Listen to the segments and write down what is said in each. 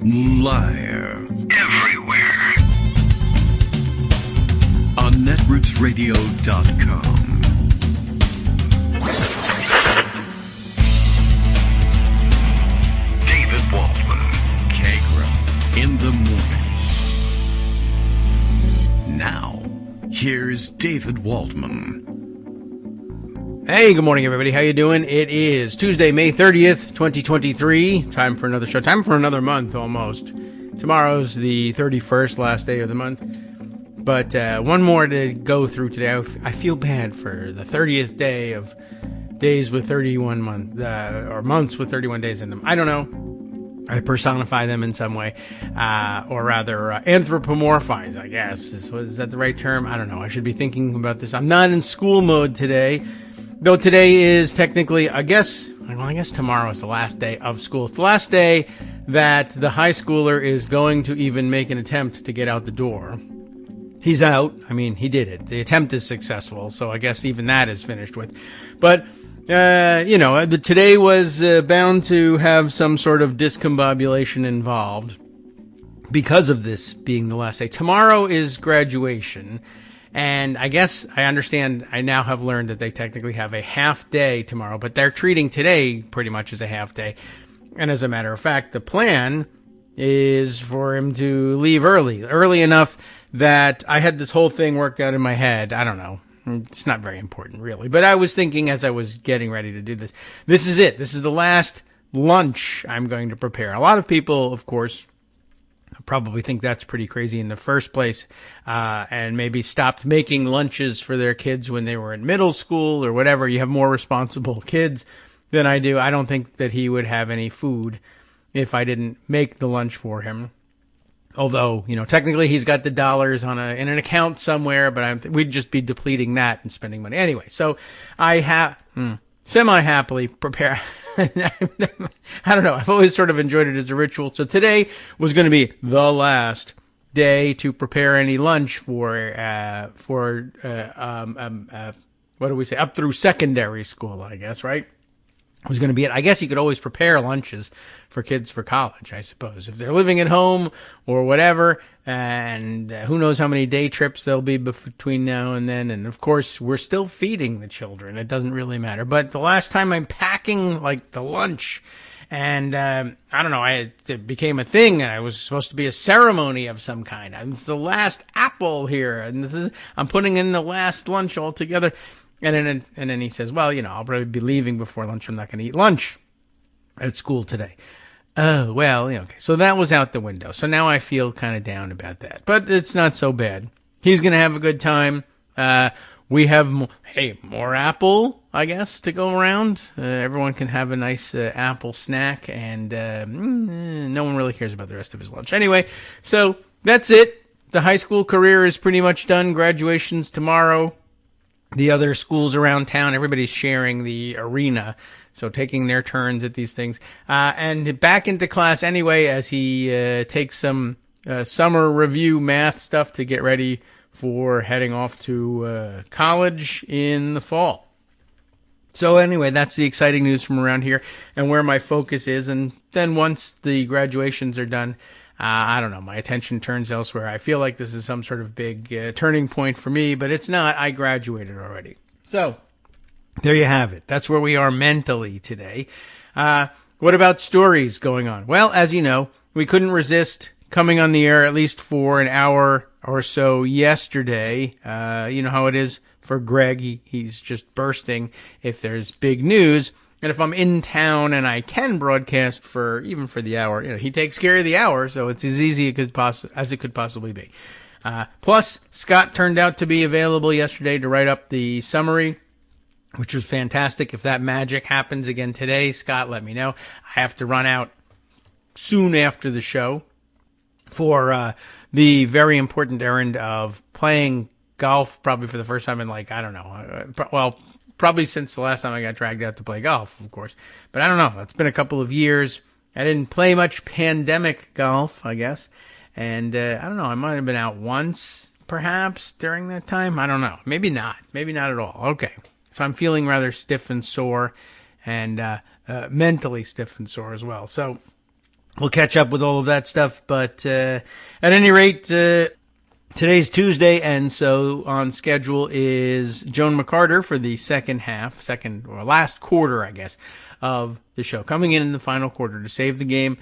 Live. Everywhere. On netrootsradio.com. David Waldman. Kagro. In the morning. Now, here's David Waldman. Hey, good morning, everybody. How you doing? It is Tuesday, May 30th, 2023. Time for another show. Time for another month, almost. Tomorrow's the 31st, last day of the month. But one more to go through today. I feel bad for the 30th day of days with 31 months, or months with 31 days in them. I don't know. I personify them in some way, or rather anthropomorphize, I guess. Is that the right term? I don't know. I should be thinking about this. I'm not in school mode today. Though today is technically, I guess tomorrow is the last day of school. It's the last day that the high schooler is going to even make an attempt to get out the door. He's out. I mean, he did it. The attempt is successful, so I guess even that is finished with. But, today was bound to have some sort of discombobulation involved because of this being the last day. Tomorrow is graduation. And I guess I understand, I now have learned that they technically have a half day tomorrow, but they're treating today pretty much as a half day. And as a matter of fact, the plan is for him to leave early enough that I had this whole thing worked out in my head. I don't know. It's not very important, really. But I was thinking as I was getting ready to do this, this is it. This is the last lunch I'm going to prepare. A lot of people, of course, probably think that's pretty crazy in the first place, and maybe stopped making lunches for their kids when they were in middle school or whatever. You have more responsible kids than I do. I don't think that he would have any food if I didn't make the lunch for him. Although, technically he's got the dollars in an account somewhere, but we'd just be depleting that and spending money. Anyway, so I have semi-happily prepare. I don't know. I've always sort of enjoyed it as a ritual. So today was going to be the last day to prepare any lunch for what do we say? Up through secondary school, I guess, right? Was going to be it. I guess you could always prepare lunches for kids for college, I suppose, if they're living at home or whatever. And who knows how many day trips there'll be between now and then. And of course, we're still feeding the children. It doesn't really matter. But the last time I'm packing like the lunch, and I don't know, it became a thing, and it was supposed to be a ceremony of some kind. It's the last apple here, and I'm putting in the last lunch altogether. And then he says, well, I'll probably be leaving before lunch. I'm not going to eat lunch at school today. Oh, well, okay. So that was out the window. So now I feel kind of down about that. But it's not so bad. He's going to have a good time. We have, more apple, I guess, to go around. Everyone can have a nice apple snack. And no one really cares about the rest of his lunch. Anyway, so that's it. The high school career is pretty much done. Graduation's tomorrow. The other schools around town, everybody's sharing the arena, so taking their turns at these things. And back into class anyway as he takes some summer review math stuff to get ready for heading off to college in the fall. So anyway, that's the exciting news from around here and where my focus is. And then once the graduations are done, I don't know, my attention turns elsewhere. I feel like this is some sort of big turning point for me, but it's not. I graduated already. So there you have it. That's where we are mentally today. What about stories going on? Well, as you know, we couldn't resist coming on the air at least for an hour or so yesterday. You know how it is for Greg. He's just bursting if there's big news. And if I'm in town and I can broadcast even for the hour, he takes care of the hour, so it's as easy as it could possibly be. Plus, Scott turned out to be available yesterday to write up the summary, which was fantastic. If that magic happens again today, Scott, let me know. I have to run out soon after the show for the very important errand of playing golf, probably for the first time in probably since the last time I got dragged out to play golf, of course. But I don't know. It's been a couple of years. I didn't play much pandemic golf, I guess. And I don't know. I might have been out once, perhaps, during that time. I don't know. Maybe not. Maybe not at all. Okay. So I'm feeling rather stiff and sore and mentally stiff and sore as well. So we'll catch up with all of that stuff. But at any rate, today's Tuesday, and so on schedule is Joan McCarter for the second or last quarter, I guess, of the show, coming in the final quarter to save the game.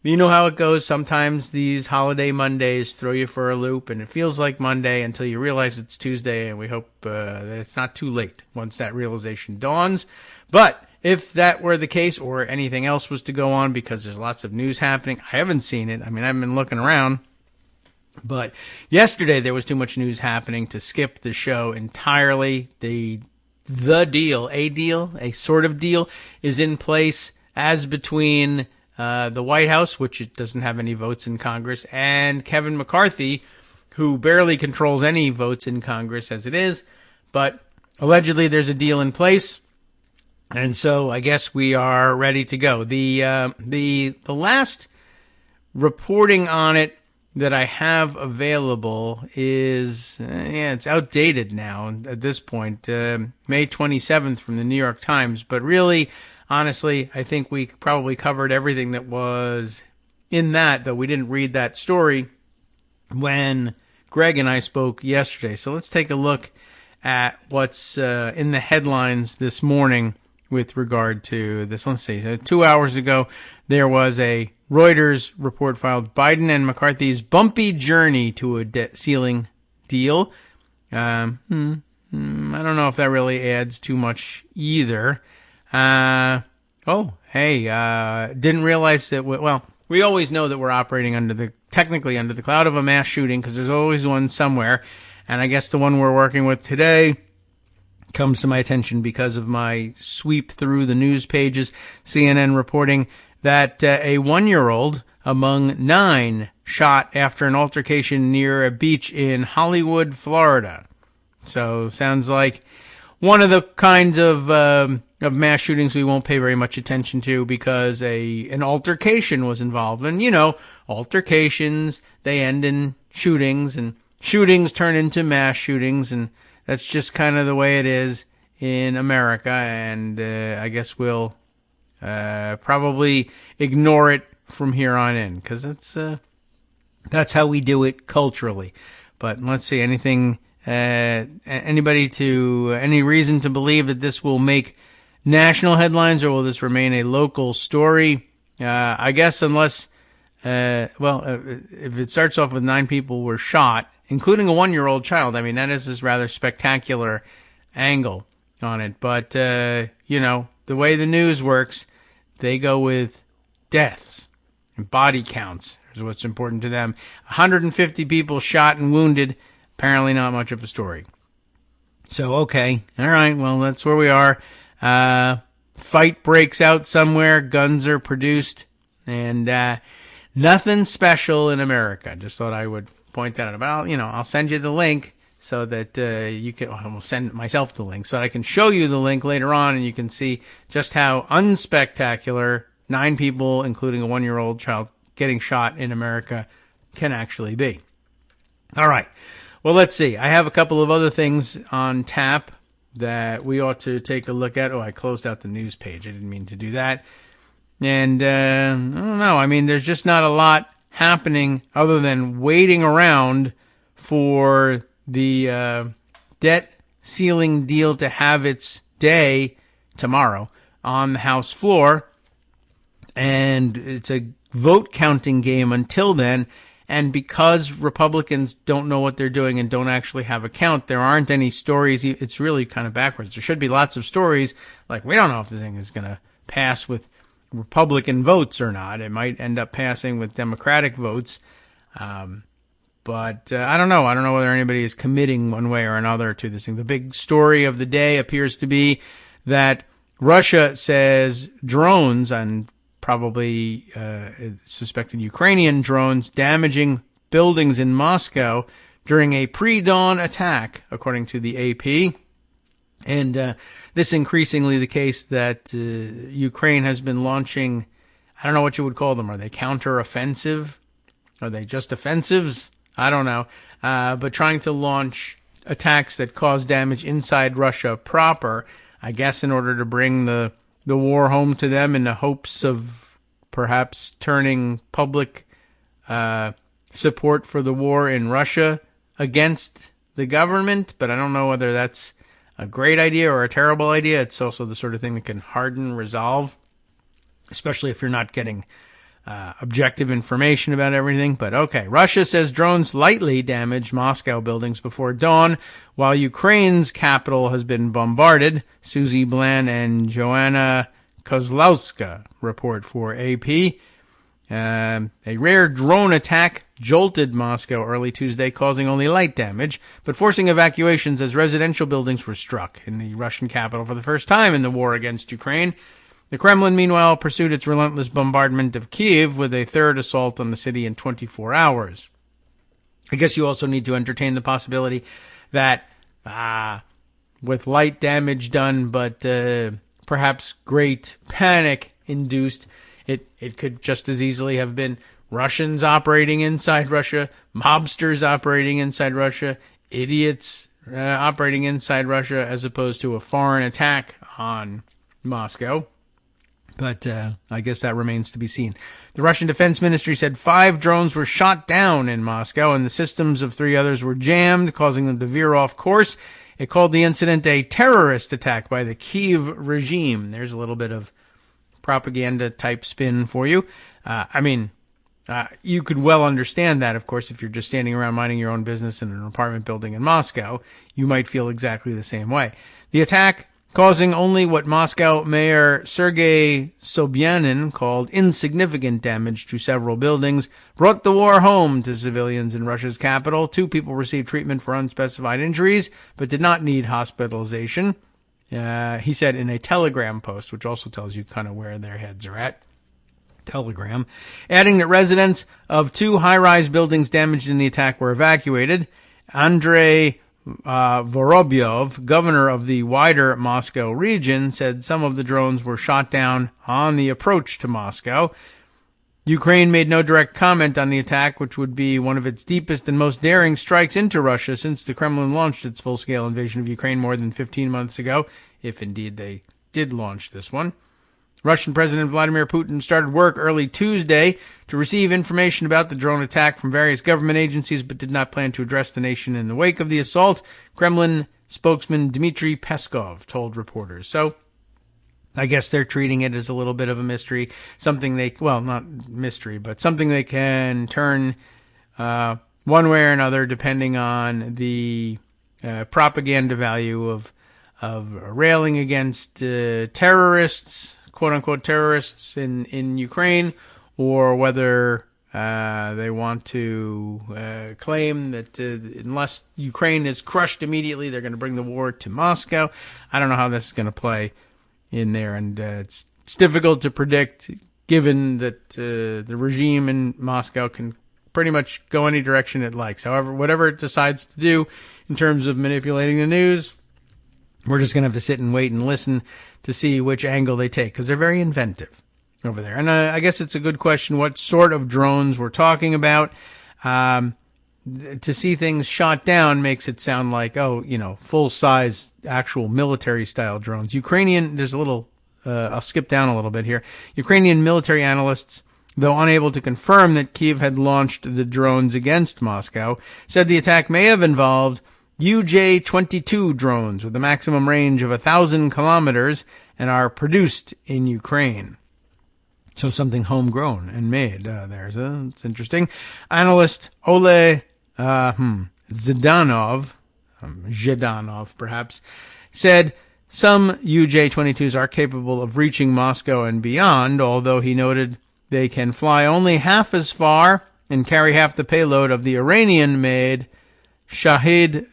You know how it goes. Sometimes these holiday Mondays throw you for a loop, and it feels like Monday until you realize it's Tuesday, and we hope that it's not too late once that realization dawns. But if that were the case, or anything else was to go on, because there's lots of news happening, I haven't seen it. I mean, I've been looking around. But yesterday there was too much news happening to skip the show entirely. A sort of deal, is in place as between the White House, which doesn't have any votes in Congress, and Kevin McCarthy, who barely controls any votes in Congress as it is. But allegedly there's a deal in place, and so I guess we are ready to go. The last reporting on it that I have available is, it's outdated now at this point, May 27th from the New York Times. But really, honestly, I think we probably covered everything that was in that, though we didn't read that story when Greg and I spoke yesterday. So let's take a look at what's in the headlines this morning with regard to this. Let's see, 2 hours ago, there was a Reuters report filed, Biden and McCarthy's bumpy journey to a debt ceiling deal. I don't know if that really adds too much either. Didn't realize that, we always know that we're operating technically under the cloud of a mass shooting, because there's always one somewhere. And I guess the one we're working with today comes to my attention because of my sweep through the news pages. CNN reporting that a 1-year-old among 9 shot after an altercation near a beach in Hollywood, Florida. So sounds like one of the kinds of mass shootings we won't pay very much attention to, because an altercation was involved. And, altercations, they end in shootings, and shootings turn into mass shootings, and that's just kind of the way it is in America. And I guess we'll probably ignore it from here on in, because that's how we do it culturally. But let's see, any reason to believe that this will make national headlines, or will this remain a local story? I guess unless, if it starts off with 9 people were shot, including a 1-year-old child, I mean, that is this rather spectacular angle on it. But, the way the news works, they go with deaths and body counts is what's important to them. 150 people shot and wounded, apparently not much of a story. So, okay, all right, well, that's where we are. Fight breaks out somewhere, guns are produced, and nothing special in America. Just thought I would point that out. But I'll send you the link so that you can. I'll send myself the link so that I can show you the link later on, and you can see just how unspectacular 9 people, including a 1-year-old child, getting shot in America can actually be. All right. Well, let's see. I have a couple of other things on tap that we ought to take a look at. Oh, I closed out the news page. I didn't mean to do that. And I don't know. I mean, there's just not a lot happening other than waiting around for the debt ceiling deal to have its day tomorrow on the House floor. And it's a vote counting game until then. And because Republicans don't know what they're doing and don't actually have a count, there aren't any stories. It's really kind of backwards. There should be lots of stories like, we don't know if the thing is going to pass with Republican votes or not. It might end up passing with Democratic votes. But I don't know. I don't know whether anybody is committing one way or another to this thing. The big story of the day appears to be that Russia says drones, and probably suspected Ukrainian drones, damaging buildings in Moscow during a pre-dawn attack, according to the AP. And this increasingly the case that Ukraine has been launching, I don't know what you would call them. Are they counter-offensive? Are they just offensives? I don't know. But trying to launch attacks that cause damage inside Russia proper, I guess in order to bring the war home to them in the hopes of perhaps turning public support for the war in Russia against the government, but I don't know whether that's a great idea or a terrible idea. It's also the sort of thing that can harden resolve, especially if you're not getting objective information about everything. But okay, Russia says drones lightly damaged Moscow buildings before dawn, while Ukraine's capital has been bombarded. Susie Bland and Joanna Kozlowska report for AP. A rare drone attack jolted Moscow early Tuesday, causing only light damage, but forcing evacuations as residential buildings were struck in the Russian capital for the first time in the war against Ukraine. The Kremlin, meanwhile, pursued its relentless bombardment of Kyiv with a third assault on the city in 24 hours. I guess you also need to entertain the possibility that with light damage done, but perhaps great panic induced, it could just as easily have been Russians operating inside Russia, mobsters operating inside Russia, idiots operating inside Russia, as opposed to a foreign attack on Moscow. But I guess that remains to be seen. The Russian Defense Ministry said 5 drones were shot down in Moscow, and the systems of 3 others were jammed, causing them to veer off course. It called the incident a terrorist attack by the Kyiv regime. There's a little bit of propaganda-type spin for you. You could well understand that, of course, if you're just standing around minding your own business in an apartment building in Moscow. You might feel exactly the same way. The attack, causing only what Moscow Mayor Sergei Sobyanin called insignificant damage to several buildings, brought the war home to civilians in Russia's capital. 2 people received treatment for unspecified injuries, but did not need hospitalization. He said in a Telegram post, which also tells you kind of where their heads are at. Telegram, adding that residents of 2 high-rise buildings damaged in the attack were evacuated. Andrei Vorobyov, governor of the wider Moscow region, said some of the drones were shot down on the approach to Moscow. Ukraine made no direct comment on the attack, which would be one of its deepest and most daring strikes into Russia since the Kremlin launched its full-scale invasion of Ukraine more than 15 months ago, if indeed they did launch this one. Russian President Vladimir Putin started work early Tuesday to receive information about the drone attack from various government agencies, but did not plan to address the nation in the wake of the assault, Kremlin spokesman Dmitry Peskov told reporters. So, I guess they're treating it as a little bit of a mystery, something not mystery, but something they can turn one way or another depending on the propaganda value of railing against terrorists, quote-unquote terrorists in Ukraine, or whether they want to claim that unless Ukraine is crushed immediately, they're going to bring the war to Moscow. I don't know how this is going to play in there, and it's difficult to predict, given that the regime in Moscow can pretty much go any direction it likes. However, whatever it decides to do in terms of manipulating the news, we're just going to have to sit and wait and listen to see which angle they take, because they're very inventive over there. And I guess it's a good question what sort of drones we're talking about. To see things shot down makes it sound like, full-size actual military-style drones. There's a little, I'll skip down a little bit here. Ukrainian military analysts, though unable to confirm that Kyiv had launched the drones against Moscow, said the attack may have involved UJ-22 drones with a maximum range of 1,000 kilometers and are produced in Ukraine. So something homegrown and made. It's interesting. Analyst Ole Zhdanov perhaps, said some UJ-22s are capable of reaching Moscow and beyond, although he noted they can fly only half as far and carry half the payload of the Iranian-made Shahid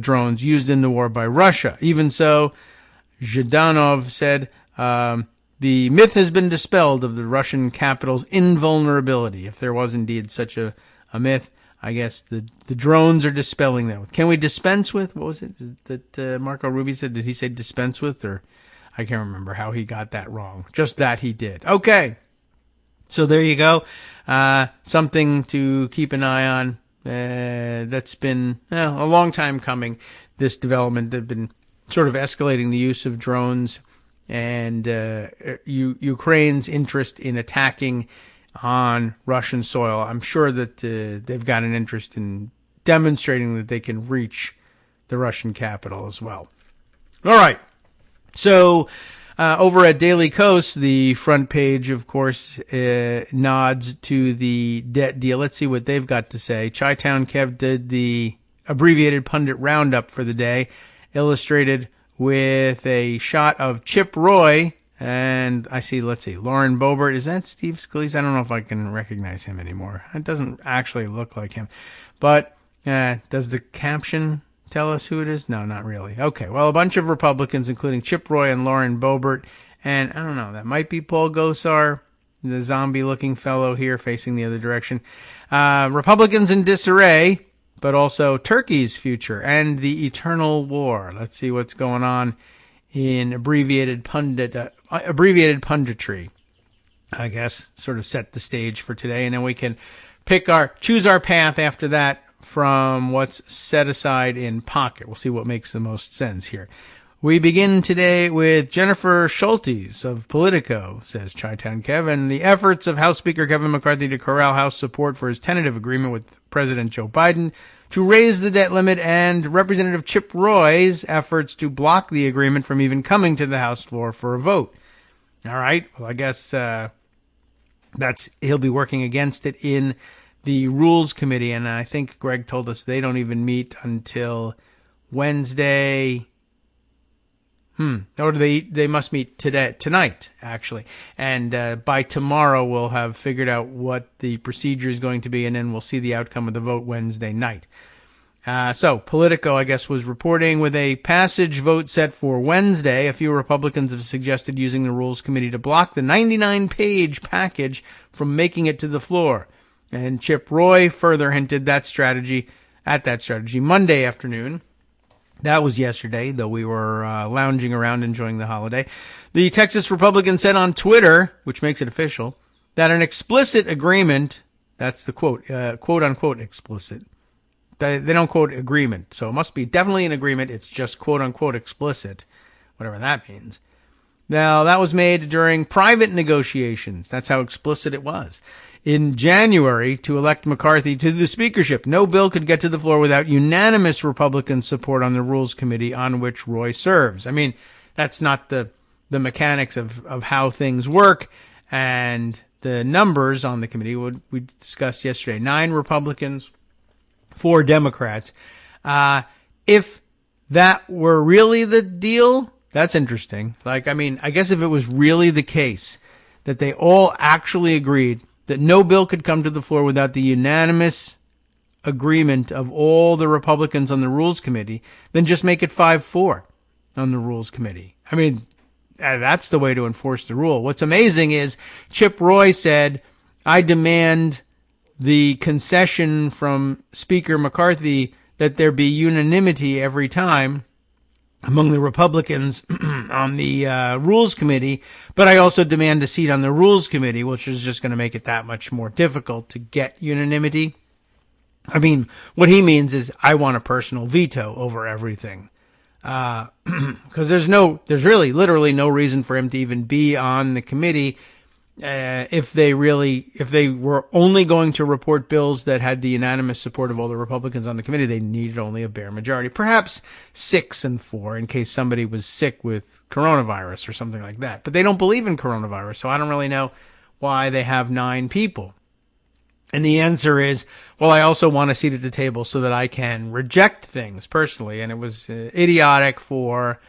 drones used in the war by Russia. Even so, Zhdanov said, the myth has been dispelled of the Russian capital's invulnerability. If there was indeed such a myth, I guess the drones are dispelling that. Can we dispense with? What was it that Marco Rubio said? Did he say dispense with? Or I can't remember how he got that wrong. Just that he did. Okay. So there you go. Something to keep an eye on. That's been a long time coming. This development, they've been sort of escalating the use of drones and Ukraine's interest in attacking on Russian soil. I'm sure that they've got an interest in demonstrating that they can reach the Russian capital as well. All right. So over at Daily Kos, the front page, of course, nods to the debt deal. Let's see what they've got to say. Chitown Kev did the abbreviated pundit roundup for the day, illustrated with a shot of Chip Roy. And I see, let's see, Lauren Boebert. Is that Steve Scalise? I don't know if I can recognize him anymore. It doesn't actually look like him. But does the caption tell us who it is? No, not really. Okay, well, a bunch of Republicans, including Chip Roy and Lauren Boebert. And I don't know, that might be Paul Gosar, the zombie-looking fellow here facing the other direction. Republicans in disarray, but also Turkey's future and the eternal war. Let's see what's going on in abbreviated punditry, I guess, sort of set the stage for today. And then we can choose our path after that from what's set aside in pocket. We'll see what makes the most sense here. We begin today with Jennifer Schultes of Politico, says Chitown Kev, and the efforts of House Speaker Kevin McCarthy to corral House support for his tentative agreement with President Joe Biden to raise the debt limit, and Representative Chip Roy's efforts to block the agreement from even coming to the House floor for a vote. All right. Well, I guess he'll be working against it in the Rules Committee, and I think Greg told us they don't even meet until Wednesday. Or they must meet tonight, actually. And by tomorrow, we'll have figured out what the procedure is going to be, and then we'll see the outcome of the vote Wednesday night. So Politico, I guess, was reporting with a passage vote set for Wednesday. A few Republicans have suggested using the Rules Committee to block the 99-page package from making it to the floor. And Chip Roy further hinted at that strategy Monday afternoon. That was yesterday, though we were lounging around enjoying the holiday. The Texas Republican said on Twitter, which makes it official, that an explicit agreement, that's the quote, quote-unquote explicit. They don't quote agreement, so it must be definitely an agreement. It's just quote-unquote explicit, whatever that means. Now, that was made during private negotiations. That's how explicit it was. In January, to elect McCarthy to the speakership, no bill could get to the floor without unanimous Republican support on the Rules Committee on which Roy serves. I mean, that's not the mechanics of how things work. And the numbers on the committee, we discussed yesterday, 9 Republicans, 4 Democrats. If that were really the deal, that's interesting. I guess if it was really the case that they all actually agreed that no bill could come to the floor without the unanimous agreement of all the Republicans on the Rules Committee, then just make it 5-4 on the Rules Committee. I mean, that's the way to enforce the rule. What's amazing is Chip Roy said, I demand the concession from Speaker McCarthy that there be unanimity every time among the Republicans on the Rules Committee, but I also demand a seat on the Rules Committee, which is just going to make it that much more difficult to get unanimity. I mean, what he means is I want a personal veto over everything. Because there's really literally no reason for him to even be on the committee. If they were only going to report bills that had the unanimous support of all the Republicans on the committee, they needed only a bare majority, perhaps 6-4 in case somebody was sick with coronavirus or something like that. But they don't believe in coronavirus, so I don't really know why they have 9 people. And the answer is, well, I also want a seat at the table so that I can reject things personally. And it was idiotic for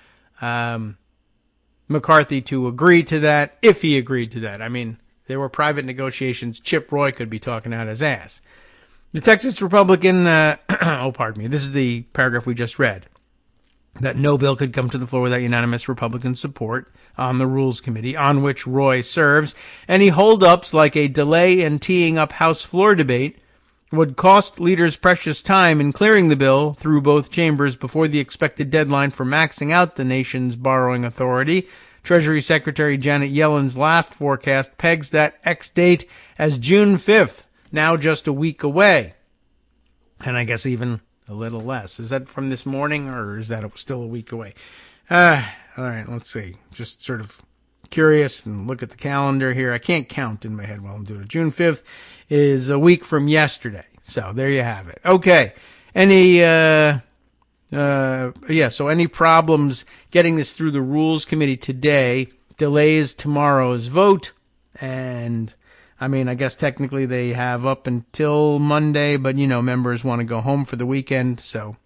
McCarthy to agree to that, if he agreed to that. I mean, there were private negotiations. Chip Roy could be talking out his ass. The Texas Republican, this is the paragraph we just read, that no bill could come to the floor without unanimous Republican support on the Rules Committee, on which Roy serves. Any holdups, like a delay in teeing up House floor debate, would cost leaders precious time in clearing the bill through both chambers before the expected deadline for maxing out the nation's borrowing authority. Treasury Secretary Janet Yellen's last forecast pegs that X date as June 5th, now just a week away. And I guess even a little less. Is that from this morning, or is that still a week away? All right, let's see. Just sort of curious and look at the calendar here. I can't count in my head while I'm doing it. June 5th is a week from yesterday. So there you have it. Okay. So any problems getting this through the Rules Committee today delays tomorrow's vote. And I mean, I guess technically they have up until Monday, but members want to go home for the weekend. So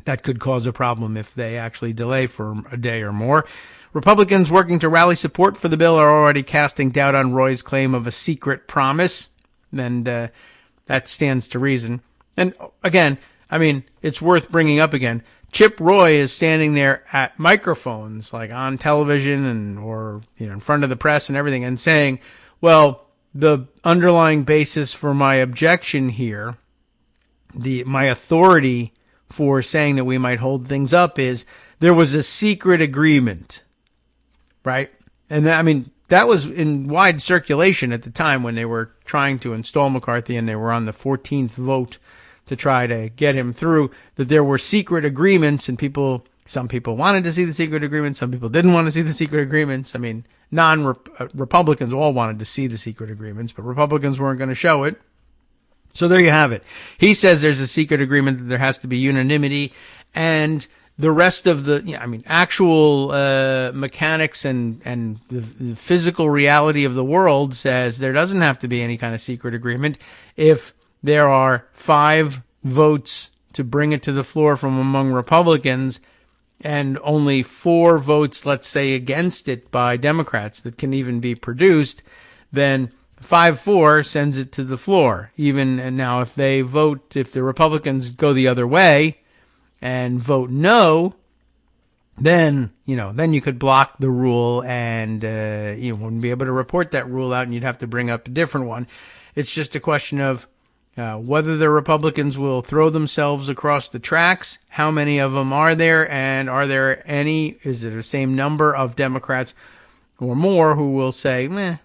that could cause a problem if they actually delay for a day or more. Republicans working to rally support for the bill are already casting doubt on Roy's claim of a secret promise. And that stands to reason. And again, I mean, it's worth bringing up again. Chip Roy is standing there at microphones, like on television or in front of the press and everything, and saying, well, the underlying basis for my objection here, my authority for saying that we might hold things up is there was a secret agreement, right? And that was in wide circulation at the time when they were trying to install McCarthy and they were on the 14th vote to try to get him through, that there were secret agreements and some people wanted to see the secret agreements. Some people didn't want to see the secret agreements. I mean, Republicans all wanted to see the secret agreements, but Republicans weren't going to show it. So there you have it. He says there's a secret agreement that there has to be unanimity, and the rest of actual mechanics and the physical reality of the world says there doesn't have to be any kind of secret agreement. If there are 5 votes to bring it to the floor from among Republicans and only 4 votes, let's say, against it by Democrats that can even be produced, then 5-4 sends it to the floor. And now if the Republicans go the other way and vote no, then you could block the rule and you wouldn't be able to report that rule out and you'd have to bring up a different one. It's just a question of whether the Republicans will throw themselves across the tracks, how many of them are there, and is it the same number of Democrats or more who will say, I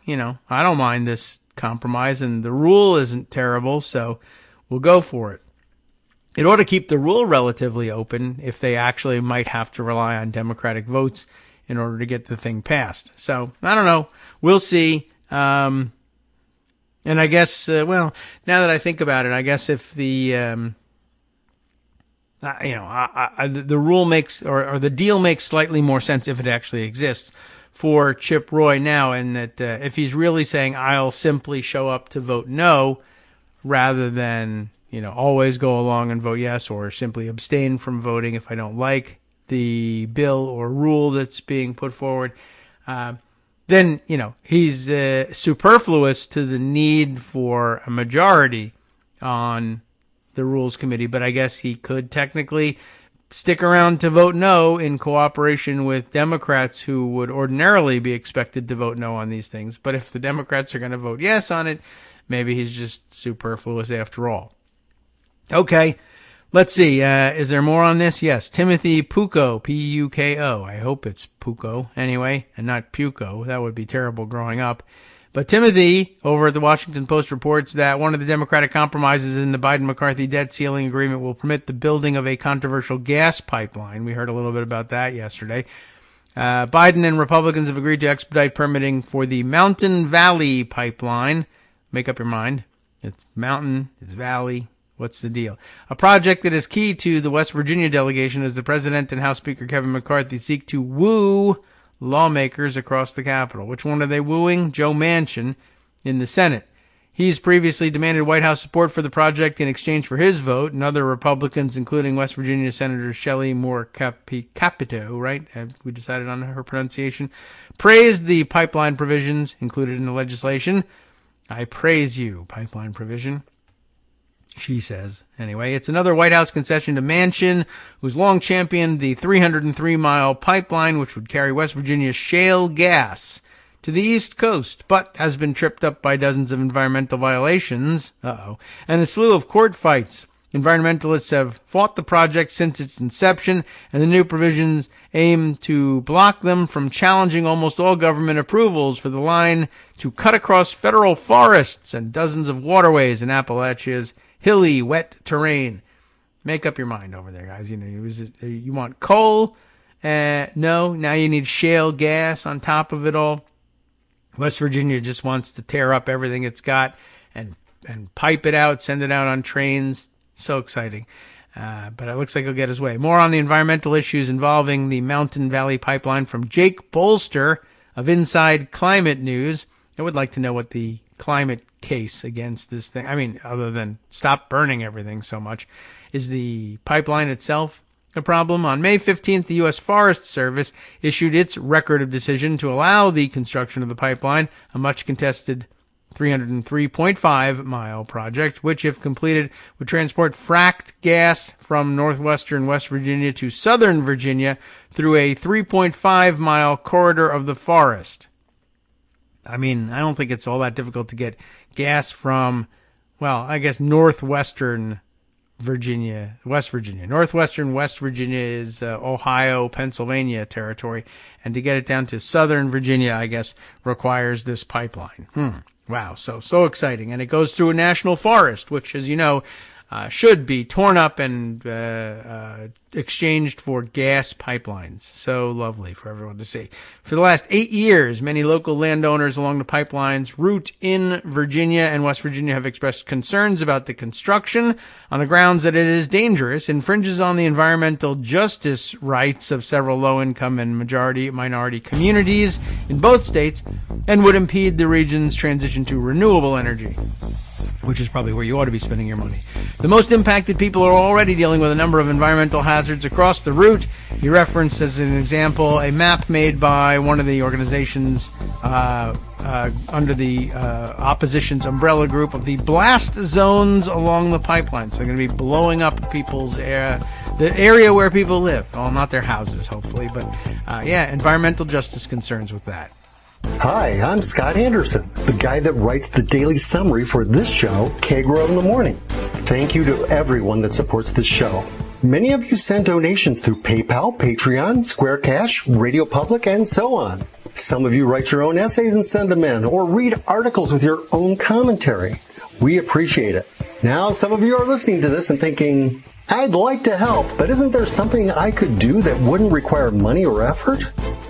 don't mind this compromise and the rule isn't terrible, so we'll go for it. It ought to keep the rule relatively open if they actually might have to rely on Democratic votes in order to get the thing passed. So, I don't know. We'll see. And I guess, now that I think about it, I guess if the rule makes, or the deal makes slightly more sense if it actually exists for Chip Roy now, and that if he's really saying, I'll simply show up to vote no, rather than, always go along and vote yes, or simply abstain from voting if I don't like the bill or rule that's being put forward, then, he's superfluous to the need for a majority on the Rules Committee. But I guess he could technically stick around to vote no in cooperation with Democrats who would ordinarily be expected to vote no on these things. But if the Democrats are going to vote yes on it, maybe he's just superfluous after all. Okay. Let's see. Is there more on this? Yes. Timothy Pucco, P-U-K-O. I hope it's Pucco anyway, and not Pucco. That would be terrible growing up. But Timothy, over at the Washington Post, reports that one of the Democratic compromises in the Biden-McCarthy debt ceiling agreement will permit the building of a controversial gas pipeline. We heard a little bit about that yesterday. Biden and Republicans have agreed to expedite permitting for the Mountain Valley pipeline. Make up your mind. It's mountain, it's valley. What's the deal? A project that is key to the West Virginia delegation as the President and House Speaker Kevin McCarthy seek to woo lawmakers across the Capitol. Which one are they wooing? Joe Manchin in the Senate. He's previously demanded White House support for the project in exchange for his vote, and other Republicans, including West Virginia Senator Shelley Moore Capito, right? We decided on her pronunciation, praised the pipeline provisions included in the legislation. I praise you, pipeline provision. She says. Anyway, it's another White House concession to Manchin, who's long championed the 303-mile pipeline, which would carry West Virginia's shale gas to the East Coast, but has been tripped up by dozens of environmental violations, and a slew of court fights. Environmentalists have fought the project since its inception, and the new provisions aim to block them from challenging almost all government approvals for the line to cut across federal forests and dozens of waterways in Appalachia's hilly, wet terrain. Make up your mind over there, guys. You want coal No, now you need shale gas on top of it all. West Virginia just wants to tear up everything it's got and pipe it out, send it out on trains. So exciting. But it looks like he'll get his way. More on the environmental issues involving the Mountain Valley Pipeline from Jake Bolster of Inside Climate News. I would like to know what the climate case against this thing, I mean, other than stop burning everything so much, is the pipeline itself a problem? On May 15th, the U.S. Forest Service issued its record of decision to allow the construction of the pipeline, a much contested 303.5-mile project, which, if completed, would transport fracked gas from northwestern West Virginia to southern Virginia through a 3.5-mile corridor of the forest. I mean, I don't think it's all that difficult to get gas from, well, I guess northwestern Virginia, West Virginia. Northwestern West Virginia is Ohio, Pennsylvania territory, and to get it down to southern Virginia, I guess, requires this pipeline. Wow, so exciting. And it goes through a national forest, which, as you know, should be torn up and exchanged for gas pipelines. So lovely for everyone to see. For the last 8 years, many local landowners along the pipeline's route in Virginia and West Virginia have expressed concerns about the construction on the grounds that it is dangerous, infringes on the environmental justice rights of several low-income and minority communities in both states, and would impede the region's transition to renewable energy, which is probably where you ought to be spending your money. The most impacted people are already dealing with a number of environmental hazards across the route. He referenced, as an example, a map made by one of the organizations under the opposition's umbrella group of the blast zones along the pipeline. So they're going to be blowing up people's the area where people live. Well, not their houses, hopefully, but environmental justice concerns with that. Hi, I'm Scott Anderson, the guy that writes the daily summary for this show, Kagro in the Morning. Thank you to everyone that supports this show. Many of you send donations through PayPal, Patreon, Square Cash, Radio Public, and so on. Some of you write your own essays and send them in, or read articles with your own commentary. We appreciate it. Now, some of you are listening to this and thinking, I'd like to help, but isn't there something I could do that wouldn't require money or effort?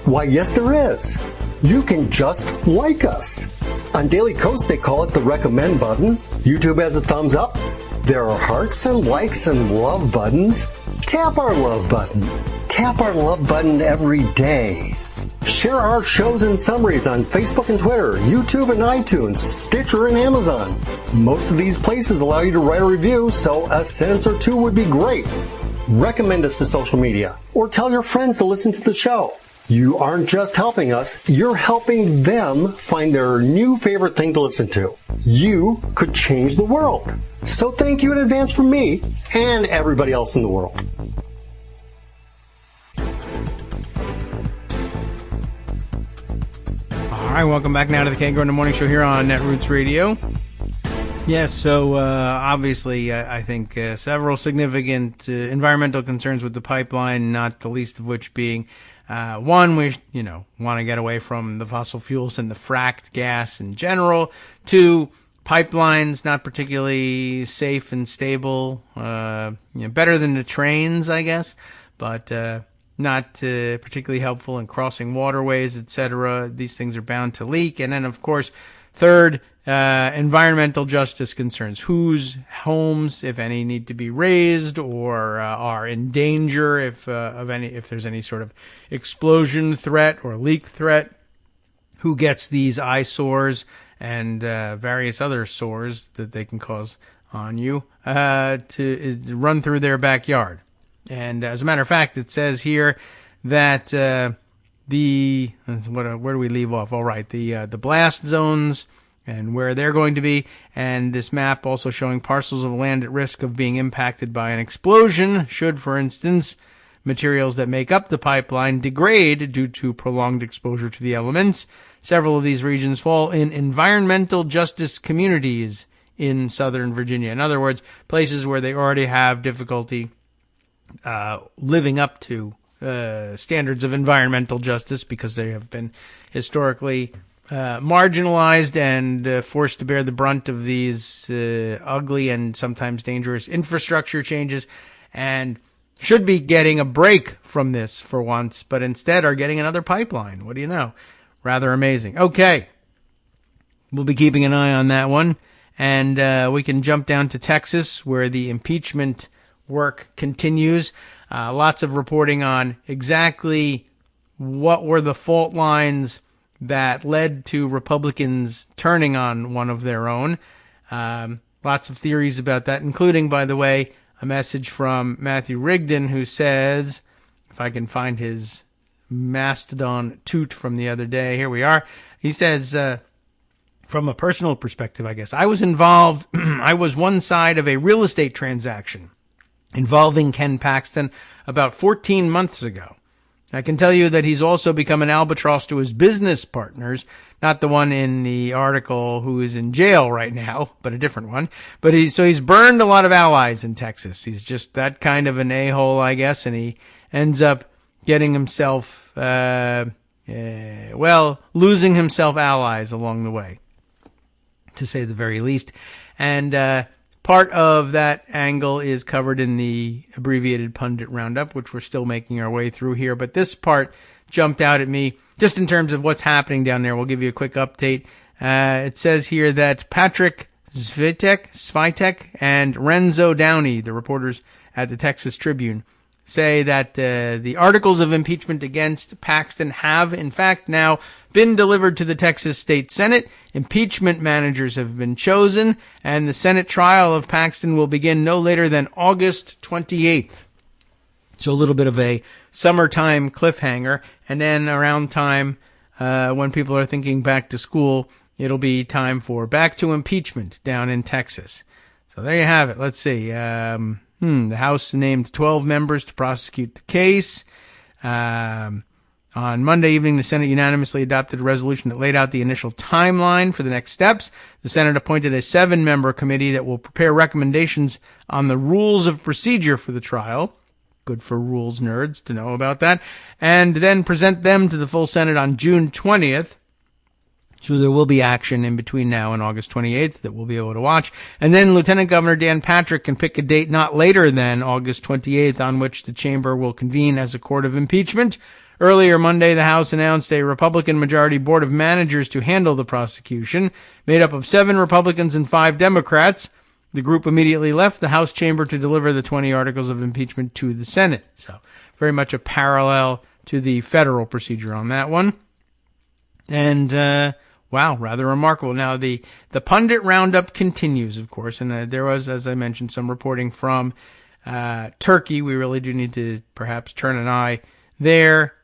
Why, yes, there is. You can just like us. On Daily Kos, they call it the recommend button. YouTube has a thumbs up. There are hearts and likes and love buttons. Tap our love button. Tap our love button every day. Share our shows and summaries on Facebook and Twitter, YouTube and iTunes, Stitcher and Amazon. Most of these places allow you to write a review, so a sentence or two would be great. Recommend us to social media, or tell your friends to listen to the show. You aren't just helping us, you're helping them find their new favorite thing to listen to. You could change the world. So thank you in advance from me and everybody else in the world. All right, welcome back now to the Kagro in the Morning Show here on Netroots Radio. Yes, so obviously I think several significant environmental concerns with the pipeline, not the least of which being one, we want to get away from the fossil fuels and the fracked gas in general. Two, pipelines not particularly safe and stable. Better than the trains, I guess, but not particularly helpful in crossing waterways, etc. These things are bound to leak. And then, of course, third, environmental justice concerns. Whose homes, if any, need to be razed or are in danger if there's any sort of explosion threat or leak threat? Who gets these eyesores and various other sores that they can cause on you to run through their backyard? And as a matter of fact, it says here that where do we leave off? All right, the blast zones and where they're going to be, and this map also showing parcels of land at risk of being impacted by an explosion should, for instance, materials that make up the pipeline degrade due to prolonged exposure to the elements. Several of these regions fall in environmental justice communities in southern Virginia. In other words, places where they already have difficulty living up to standards of environmental justice because they have been historically marginalized and forced to bear the brunt of these ugly and sometimes dangerous infrastructure changes. And should be getting a break from this for once, but instead are getting another pipeline. What do you know? Rather amazing. Okay. We'll be keeping an eye on that one. And we can jump down to Texas, where the impeachment work continues. Lots of reporting on exactly what were the fault lines that led to Republicans turning on one of their own. Lots of theories about that, including, by the way, a message from Matthew Rigdon, who says, if I can find his mastodon toot from the other day, here we are. He says, from a personal perspective, I guess, I was involved, I was one side of a real estate transaction involving Ken Paxton about 14 months ago. I can tell you that he's also become an albatross to his business partners, not the one in the article who is in jail right now, but a different one. But he's burned a lot of allies in Texas. He's just that kind of an a-hole, I guess, and he ends up getting himself, losing himself allies along the way, to say the very least. And part of that angle is covered in the abbreviated pundit roundup, which we're still making our way through here. But this part jumped out at me just in terms of what's happening down there. We'll give you a quick update. It says here that Patrick Svitek and Renzo Downey, the reporters at the Texas Tribune, say that the articles of impeachment against Paxton have, in fact, now been delivered to the Texas State Senate. Impeachment managers have been chosen, and the Senate trial of Paxton will begin no later than August 28th. So a little bit of a summertime cliffhanger, and then around time when people are thinking back to school, it'll be time for back to impeachment down in Texas. So there you have it. Let's see. The House named 12 members to prosecute the case. On Monday evening, the Senate unanimously adopted a resolution that laid out the initial timeline for the next steps. The Senate appointed a 7-member committee that will prepare recommendations on the rules of procedure for the trial. Good for rules nerds to know about that. And then present them to the full Senate on June 20th. So there will be action in between now and August 28th that we'll be able to watch. And then Lieutenant Governor Dan Patrick can pick a date not later than August 28th on which the chamber will convene as a court of impeachment. Earlier Monday, the House announced a Republican majority board of managers to handle the prosecution, made up of 7 Republicans and 5 Democrats. The group immediately left the House chamber to deliver the 20 articles of impeachment to the Senate. So very much a parallel to the federal procedure on that one. And, wow, rather remarkable. Now, the pundit roundup continues, of course, and there was, as I mentioned, some reporting from Turkey. We really do need to perhaps turn an eye there,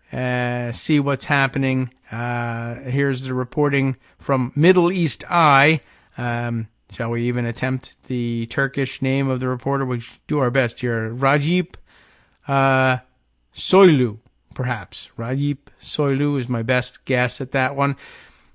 see what's happening. Here's the reporting from Middle East Eye. Shall we even attempt the Turkish name of the reporter? We do our best here. Rajip Soylu, perhaps. Rajip Soylu is my best guess at that one.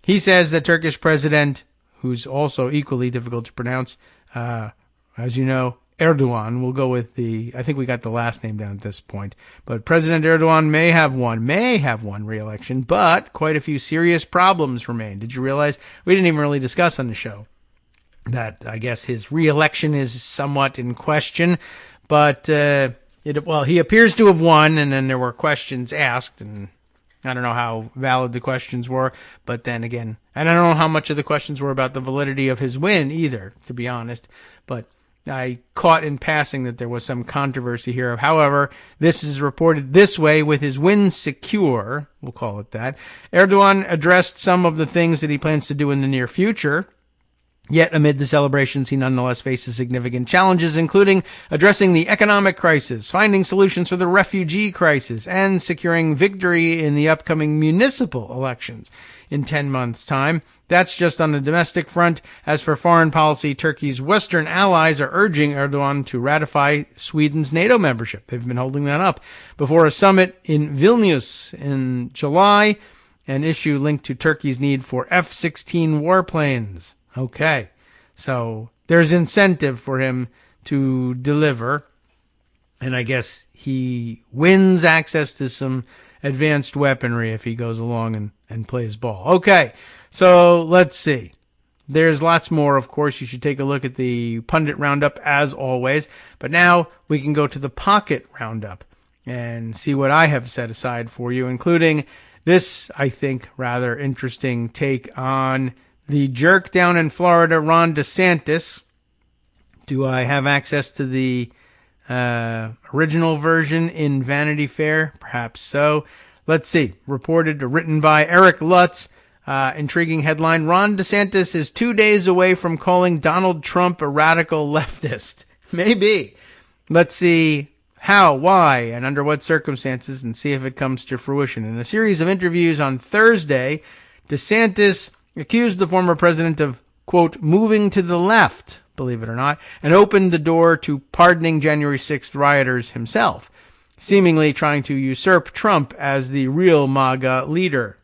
He says that Turkish President, who's also equally difficult to pronounce, as you know, Erdogan, we'll go with I think we got the last name down at this point, but President Erdogan may have won re-election, but quite a few serious problems remain. Did you realize? We didn't even really discuss on the show that I guess his re-election is somewhat in question, but he appears to have won, and then there were questions asked, and I don't know how valid the questions were, but then again, I don't know how much of the questions were about the validity of his win either, to be honest, but I caught in passing that there was some controversy here. However, this is reported this way: with his win secure, we'll call it that, Erdogan addressed some of the things that he plans to do in the near future. Yet amid the celebrations, he nonetheless faces significant challenges, including addressing the economic crisis, finding solutions for the refugee crisis, and securing victory in the upcoming municipal elections in 10 months' time. That's just on the domestic front. As for foreign policy, Turkey's Western allies are urging Erdogan to ratify Sweden's NATO membership. They've been holding that up before a summit in Vilnius in July, an issue linked to Turkey's need for F-16 warplanes. Okay, so there's incentive for him to deliver, and I guess he wins access to some advanced weaponry if he goes along and plays ball. Okay, so let's see. There's lots more, of course. You should take a look at the Pundit Roundup as always. But now we can go to the Pocket Roundup and see what I have set aside for you, including this, I think, rather interesting take on the jerk down in Florida, Ron DeSantis. Do I have access to the original version in Vanity Fair? Perhaps so. Let's see. Reported, written by Eric Lutz. Intriguing headline. Ron DeSantis is 2 days away from calling Donald Trump a radical leftist. Maybe. Let's see how, why, and under what circumstances, and see if it comes to fruition. In a series of interviews on Thursday, DeSantis accused the former president of, quote, moving to the left, believe it or not, and opened the door to pardoning January 6th rioters himself, seemingly trying to usurp Trump as the real MAGA leader.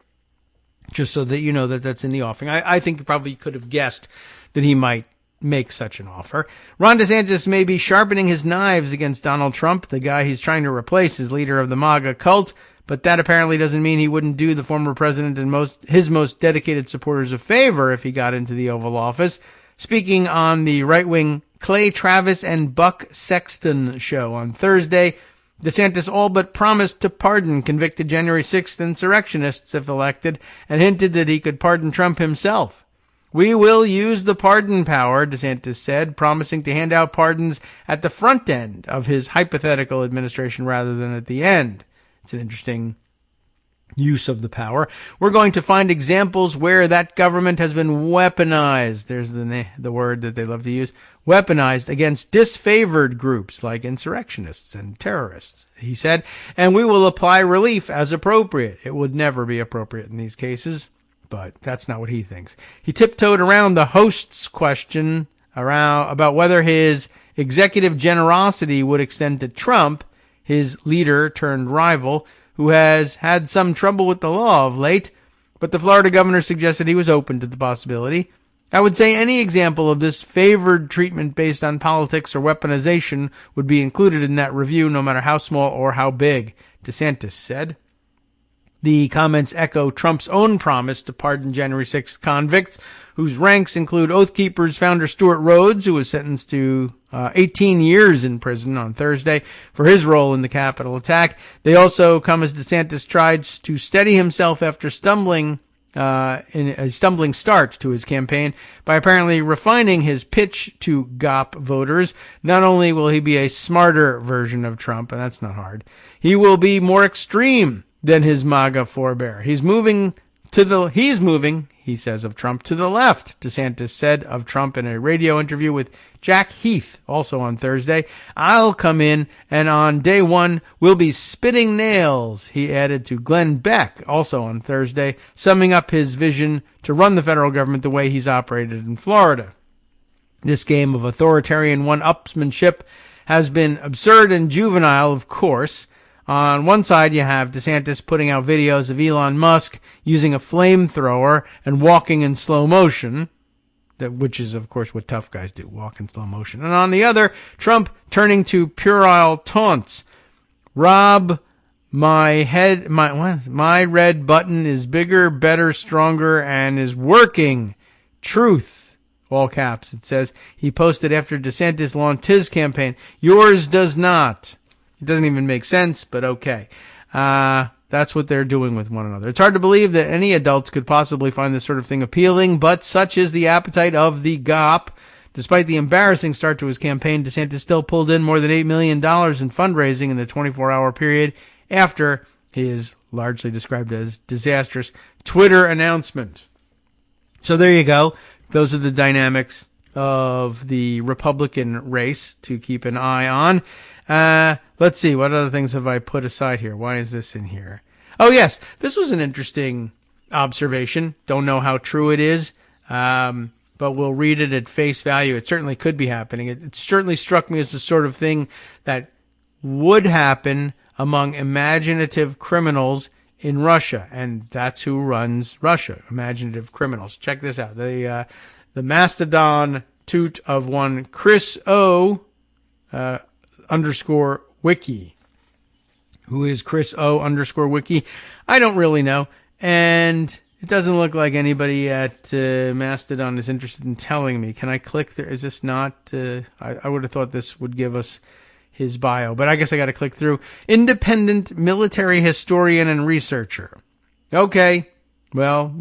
Just so that you know that that's in the offing. I think you probably could have guessed that he might make such an offer. Ron DeSantis may be sharpening his knives against Donald Trump, the guy he's trying to replace as leader of the MAGA cult, but that apparently doesn't mean he wouldn't do the former president and his most dedicated supporters a favor if he got into the Oval Office. Speaking on the right-wing Clay Travis and Buck Sexton show on Thursday, DeSantis all but promised to pardon convicted January 6th insurrectionists if elected, and hinted that he could pardon Trump himself. We will use the pardon power, DeSantis said, promising to hand out pardons at the front end of his hypothetical administration rather than at the end. It's an interesting use of the power. We're going to find examples where that government has been weaponized. There's the word that they love to use. Weaponized against disfavored groups like insurrectionists and terrorists, he said, and we will apply relief as appropriate. It would never be appropriate in these cases, but that's not what he thinks. He tiptoed around the host's question about whether his executive generosity would extend to Trump, his leader turned rival, who has had some trouble with the law of late, but the Florida governor suggested he was open to the possibility. I would say any example of this favored treatment based on politics or weaponization would be included in that review, no matter how small or how big, DeSantis said. The comments echo Trump's own promise to pardon January 6th convicts, whose ranks include Oath Keepers founder Stuart Rhodes, who was sentenced to 18 years in prison on Thursday for his role in the Capitol attack. They also come as DeSantis tried to steady himself after stumbling in a stumbling start to his campaign by apparently refining his pitch to GOP voters. Not only will he be a smarter version of Trump, and that's not hard, he will be more extreme than his MAGA forebear. He's moving, he says of Trump, to the left, DeSantis said of Trump in a radio interview with Jack Heath, also on Thursday. I'll come in, and on day one, we'll be spitting nails, he added to Glenn Beck, also on Thursday, summing up his vision to run the federal government the way he's operated in Florida. This game of authoritarian one-upsmanship has been absurd and juvenile, of course. On one side, you have DeSantis putting out videos of Elon Musk using a flamethrower and walking in slow motion, which is, of course, what tough guys do, walk in slow motion. And on the other, Trump turning to puerile taunts. Rob, my red button is bigger, better, stronger, and is working. Truth, all caps, it says. He posted after DeSantis launched his campaign. Yours does not. It doesn't even make sense, but okay. That's what they're doing with one another. It's hard to believe that any adults could possibly find this sort of thing appealing, but such is the appetite of the GOP. Despite the embarrassing start to his campaign, DeSantis still pulled in more than $8 million in fundraising in the 24-hour period after his largely described as disastrous Twitter announcement. So there you go. Those are the dynamics of the Republican race to keep an eye on. Let's see. What other things have I put aside here? Why is this in here? Oh, yes. This was an interesting observation. Don't know how true it is, but we'll read it at face value. It certainly could be happening. It certainly struck me as the sort of thing that would happen among imaginative criminals in Russia, and that's who runs Russia, imaginative criminals. Check this out. The mastodon toot of one Chris O. _ Wiki. Who is Chris O _ Wiki? I don't really know. And It doesn't look like anybody at Mastodon is interested in telling me. Can I click there? Is this not? I would have thought this would give us his bio, but I guess I got to click through. Independent military historian and researcher. Okay, well,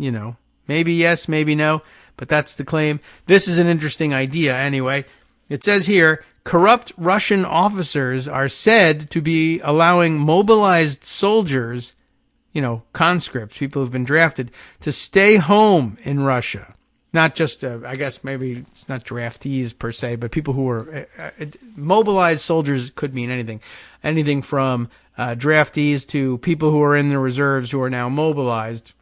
maybe yes, maybe no, but that's the claim. This is an interesting idea anyway. It says here, corrupt Russian officers are said to be allowing mobilized soldiers, conscripts, people who've been drafted, to stay home in Russia. Not just, I guess maybe it's not draftees per se, but people who are mobilized soldiers could mean anything. Anything from draftees to people who are in the reserves who are now mobilized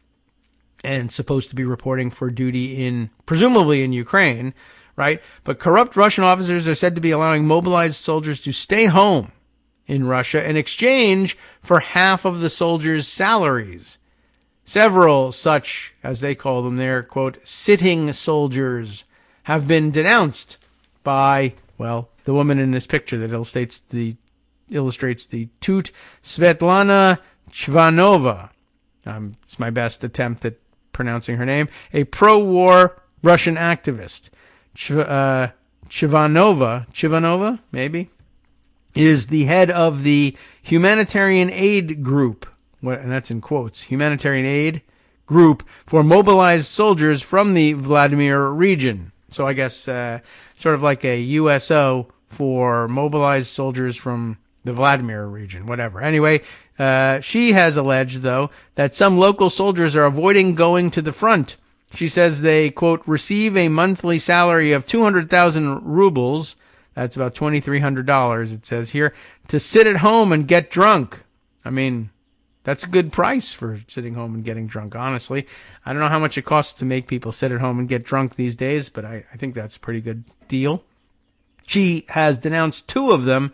and supposed to be reporting for duty presumably in Ukraine, right? But corrupt Russian officers are said to be allowing mobilized soldiers to stay home in Russia in exchange for half of the soldiers' salaries. Several such, as they call them there, quote, sitting soldiers have been denounced by, the woman in this picture that illustrates the toot, Svetlana Chvanova. It's my best attempt at pronouncing her name. A pro-war Russian activist. Chivanova, maybe, is the head of the humanitarian aid group, and that's in quotes, humanitarian aid group for mobilized soldiers from the Vladimir region. So I guess sort of like a USO for mobilized soldiers from the Vladimir region, whatever. Anyway, she has alleged, though, that some local soldiers are avoiding going to the front. She says they, quote, receive a monthly salary of 200,000 rubles, that's about $2,300, it says here, to sit at home and get drunk. I mean, that's a good price for sitting home and getting drunk, honestly. I don't know how much it costs to make people sit at home and get drunk these days, but I think that's a pretty good deal. She has denounced two of them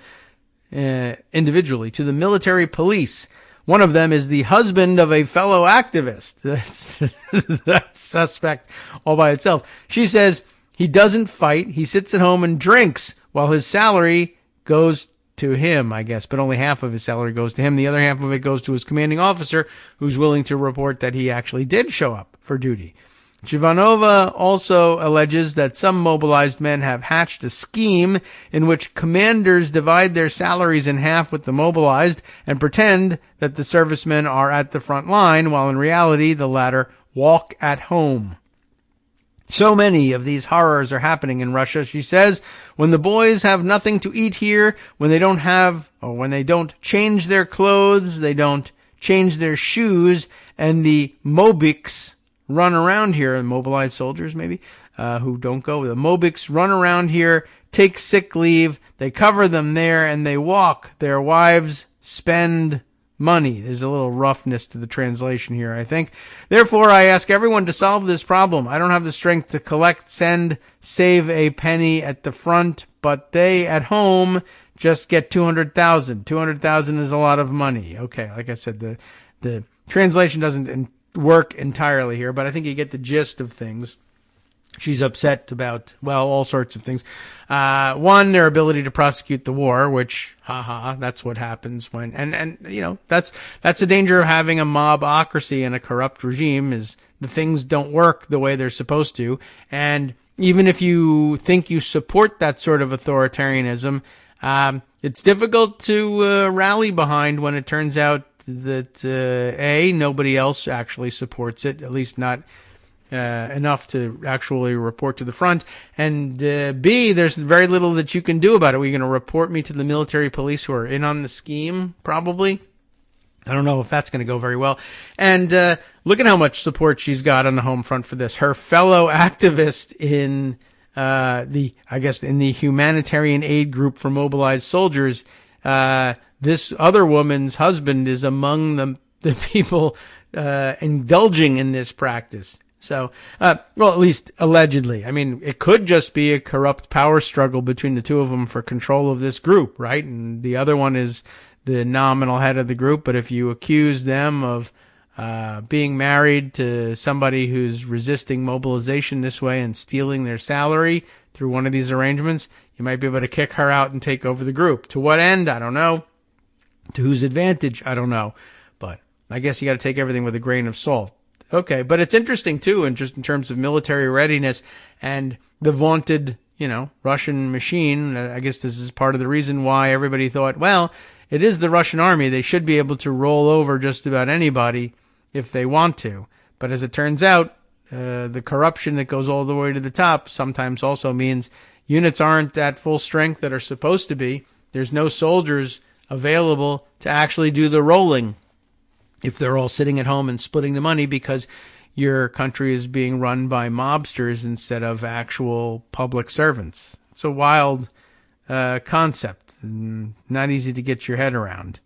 individually to the military police. One of them is the husband of a fellow activist. That's suspect all by itself. She says he doesn't fight. He sits at home and drinks while his salary goes to him, I guess, but only half of his salary goes to him. The other half of it goes to his commanding officer, who's willing to report that he actually did show up for duty. Chivanova also alleges that some mobilized men have hatched a scheme in which commanders divide their salaries in half with the mobilized and pretend that the servicemen are at the front line, while in reality the latter walk at home. So many of these horrors are happening in Russia, she says. When the boys have nothing to eat here, when they don't change their clothes, they don't change their shoes, and the mobiks run around here, mobilized soldiers maybe, who don't go. The mobiks run around here, take sick leave, they cover them there, and they walk. Their wives spend money. There's a little roughness to the translation here, I think. Therefore, I ask everyone to solve this problem. I don't have the strength to collect, send, save a penny at the front, but they at home just get 200,000. 200,000 is a lot of money. Okay, like I said, the translation doesn't work entirely here, but I think you get the gist of things. She's upset about, all sorts of things. One, their ability to prosecute the war, which, that's what happens when, and that's the danger of having a mobocracy and a corrupt regime, is the things don't work the way they're supposed to. And even if you think you support that sort of authoritarianism, it's difficult to rally behind when it turns out that A, nobody else actually supports it, at least not enough to actually report to the front, and B, there's very little that you can do about it. Are you going to report me to the military police who are in on the scheme? Probably. I don't know if that's going to go very well. And look at how much support she's got on the home front for this. Her fellow activist in in the humanitarian aid group for mobilized soldiers, this other woman's husband is among the people indulging in this practice. So, at least allegedly. I mean, it could just be a corrupt power struggle between the two of them for control of this group, right? And the other one is the nominal head of the group. But if you accuse them of being married to somebody who's resisting mobilization this way and stealing their salary through one of these arrangements, you might be able to kick her out and take over the group. To what end? I don't know. To whose advantage? I don't know. But I guess you got to take everything with a grain of salt. Okay. But it's interesting too, and just in terms of military readiness and the vaunted, Russian machine. I guess this is part of the reason why everybody thought, well, it is the Russian army. They should be able to roll over just about anybody if they want to. But as it turns out, the corruption that goes all the way to the top sometimes also means units aren't at full strength that are supposed to be. There's no soldiers available to actually do the rolling if they're all sitting at home and splitting the money because your country is being run by mobsters instead of actual public servants. It's a wild concept, and not easy to get your head around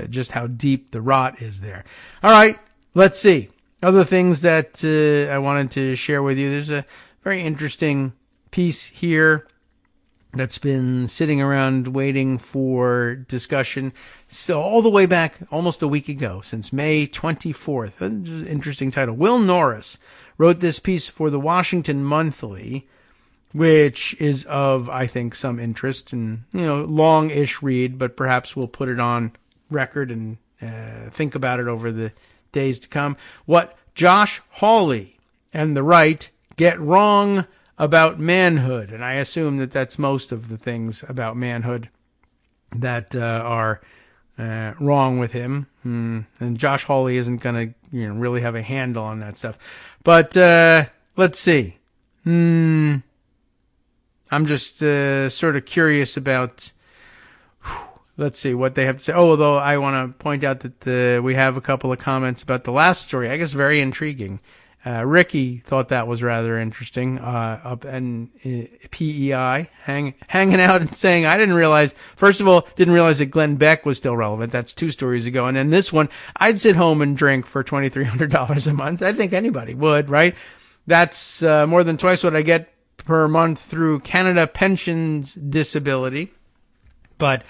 just how deep the rot is there. All right, let's see. Other things that I wanted to share with you. There's a very interesting piece here that's been sitting around waiting for discussion. So all the way back almost a week ago, since May 24th. Interesting title. Will Norris wrote this piece for the Washington Monthly, which is of, I think, some interest and, long-ish read, but perhaps we'll put it on record and think about it over the days to come. What Josh Hawley and the right get wrong about manhood. And I assume that that's most of the things about manhood that are wrong with him. And Josh Hawley isn't going to really have a handle on that stuff. But let's see. I'm just sort of curious about... Let's see what they have to say. Oh, although I want to point out that we have a couple of comments about the last story. I guess very intriguing. Ricky thought that was rather interesting. Up in PEI, hanging out and saying, I didn't realize that Glenn Beck was still relevant. That's 2 stories ago. And then this one, I'd sit home and drink for $2,300 a month. I think anybody would, right? That's more than twice what I get per month through Canada Pensions Disability. But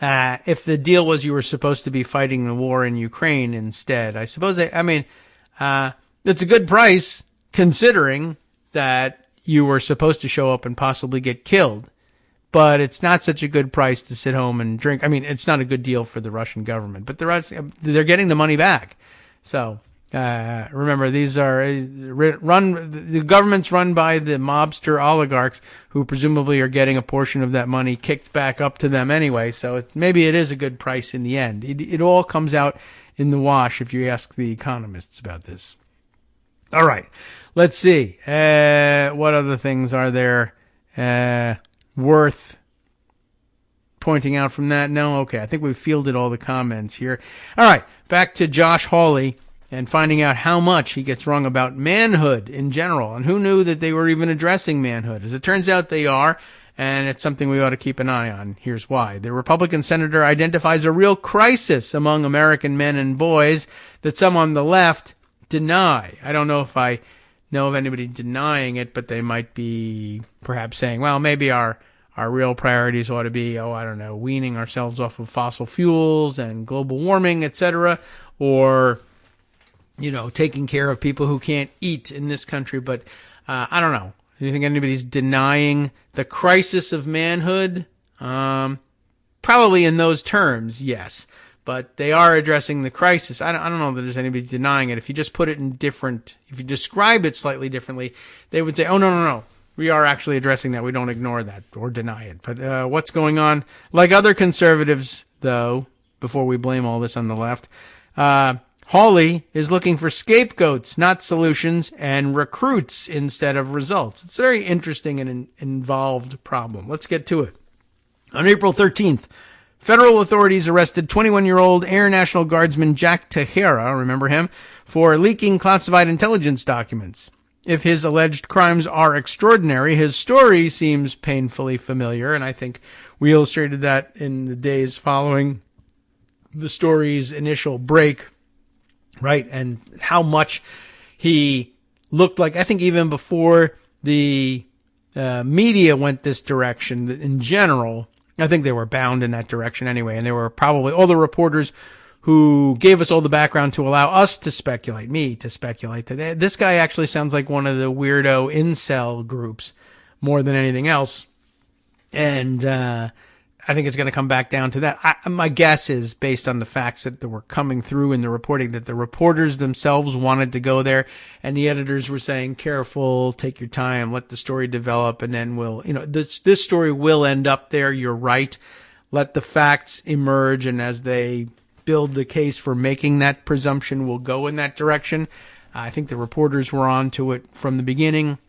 if the deal was you were supposed to be fighting the war in Ukraine instead, I suppose it's a good price considering that you were supposed to show up and possibly get killed. But it's not such a good price to sit home and drink. I mean, it's not a good deal for the Russian government, but they're getting the money back. So remember, these are the government's run by the mobster oligarchs who presumably are getting a portion of that money kicked back up to them anyway. So maybe it is a good price in the end. It all comes out in the wash if you ask the economists about this. All right, let's see. What other things are there worth pointing out from that? No? Okay, I think we've fielded all the comments here. All right, back to Josh Hawley and finding out how much he gets wrong about manhood in general. And who knew that they were even addressing manhood? As it turns out, they are, and it's something we ought to keep an eye on. Here's why. The Republican senator identifies a real crisis among American men and boys that some on the left deny. I don't know if I know of anybody denying it, but they might be perhaps saying, well, maybe our real priorities ought to be, weaning ourselves off of fossil fuels and global warming, etc., or taking care of people who can't eat in this country. But I don't know. Do you think anybody's denying the crisis of manhood? Probably in those terms, yes. But they are addressing the crisis. I don't know that there's anybody denying it. If you just put it if you describe it slightly differently, they would say, oh, no. We are actually addressing that. We don't ignore that or deny it. But what's going on? Like other conservatives, though, before we blame all this on the left, Hawley is looking for scapegoats, not solutions, and recruits instead of results. It's a very interesting and involved problem. Let's get to it. On April 13th, federal authorities arrested 21-year-old Air National Guardsman Jack Tejera, remember him, for leaking classified intelligence documents. If his alleged crimes are extraordinary, his story seems painfully familiar, and I think we illustrated that in the days following the story's initial break. Right, and how much he looked like, I think even before the media went this direction in general, I think they were bound in that direction anyway, and they were probably all the reporters who gave us all the background to allow us to speculate, me to speculate, that this guy actually sounds like one of the weirdo incel groups more than anything else. And I think it's going to come back down to that. My guess is, based on the facts that were coming through in the reporting, that the reporters themselves wanted to go there, and the editors were saying, careful, take your time, let the story develop, and then this story will end up there. You're right. Let the facts emerge, and as they build the case for making that presumption, we'll go in that direction. I think the reporters were on to it from the beginning,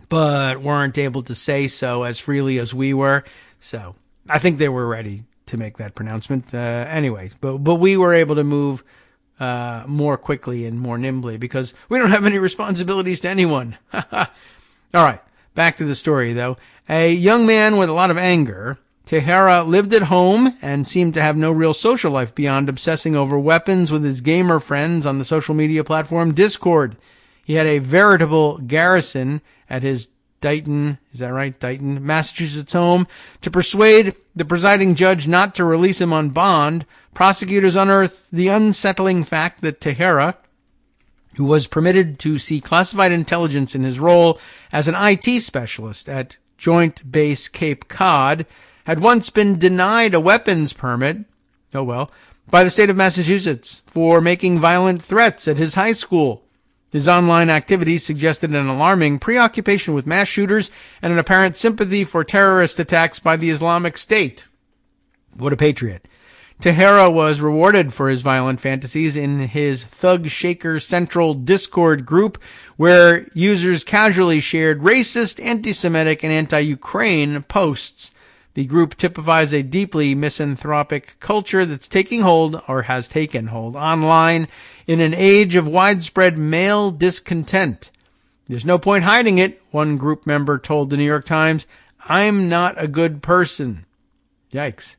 but weren't able to say so as freely as we were. So I think they were ready to make that pronouncement anyway. But we were able to move more quickly and more nimbly because we don't have any responsibilities to anyone. All right, back to the story, though. A young man with a lot of anger, Tehera, lived at home and seemed to have no real social life beyond obsessing over weapons with his gamer friends on the social media platform Discord. He had a veritable garrison at his Dighton, is that right? Dighton, Massachusetts home. To persuade the presiding judge not to release him on bond, prosecutors unearthed the unsettling fact that Tehera, who was permitted to see classified intelligence in his role as an IT specialist at Joint Base Cape Cod, had once been denied a weapons permit, by the state of Massachusetts for making violent threats at his high school. His online activities suggested an alarming preoccupation with mass shooters and an apparent sympathy for terrorist attacks by the Islamic State. What a patriot. Tehera was rewarded for his violent fantasies in his Thug Shaker Central Discord group, where users casually shared racist, anti-Semitic, and anti-Ukraine posts. The group typifies a deeply misanthropic culture that's taking hold, or has taken hold, online in an age of widespread male discontent. There's no point hiding it, one group member told the New York Times. I'm not a good person. Yikes.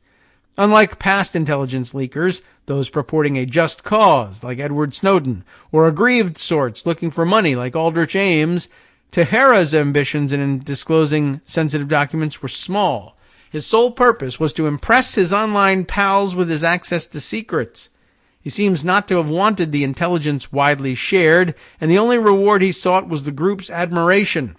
Unlike past intelligence leakers, those purporting a just cause, like Edward Snowden, or aggrieved sorts looking for money, like Aldrich Ames, Tehera's ambitions in disclosing sensitive documents were small. His sole purpose was to impress his online pals with his access to secrets. He seems not to have wanted the intelligence widely shared, and the only reward he sought was the group's admiration.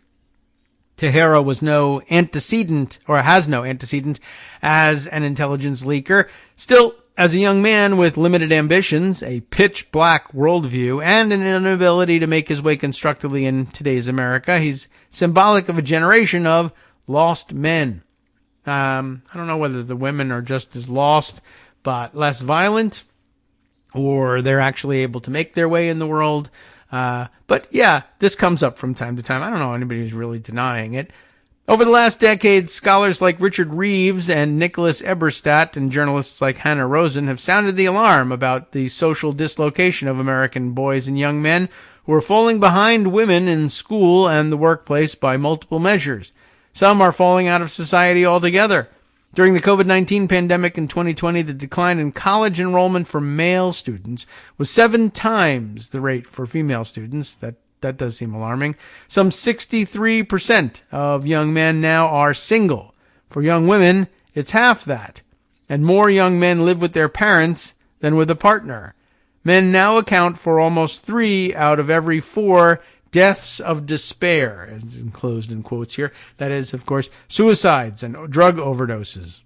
Tehera was no antecedent, or has no antecedent, as an intelligence leaker. Still, as a young man with limited ambitions, a pitch-black worldview, and an inability to make his way constructively in today's America, he's symbolic of a generation of lost men. I don't know whether the women are just as lost, but less violent, or they're actually able to make their way in the world. But yeah, this comes up from time to time. I don't know anybody who's really denying it. Over the last decade, scholars like Richard Reeves and Nicholas Eberstadt and journalists like Hannah Rosen have sounded the alarm about the social dislocation of American boys and young men who are falling behind women in school and the workplace by multiple measures. Some are falling out of society altogether. During the COVID-19 pandemic in 2020, the decline in college enrollment for male students was 7 times the rate for female students. That does seem alarming. Some 63% of young men now are single. For young women, it's half that. And more young men live with their parents than with a partner. Men now account for almost 3 out of every 4 deaths of despair, as enclosed in quotes here. That is, of course, suicides and drug overdoses.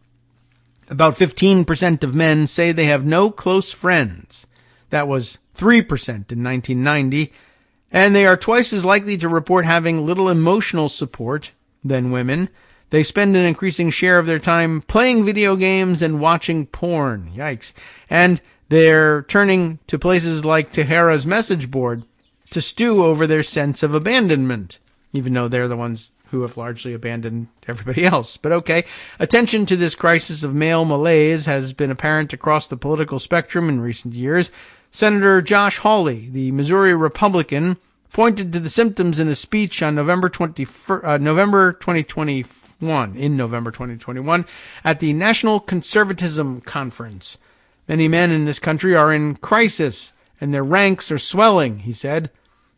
About 15% of men say they have no close friends. That was 3% in 1990. And they are twice as likely to report having little emotional support than women. They spend an increasing share of their time playing video games and watching porn. Yikes. And they're turning to places like Tehera's message board to stew over their sense of abandonment, even though they're the ones who have largely abandoned everybody else. But okay, attention to this crisis of male malaise has been apparent across the political spectrum in recent years. Senator Josh Hawley, the Missouri Republican, pointed to the symptoms in a speech on November 2021 at the National Conservatism Conference. Many men in this country are in crisis, and their ranks are swelling, he said.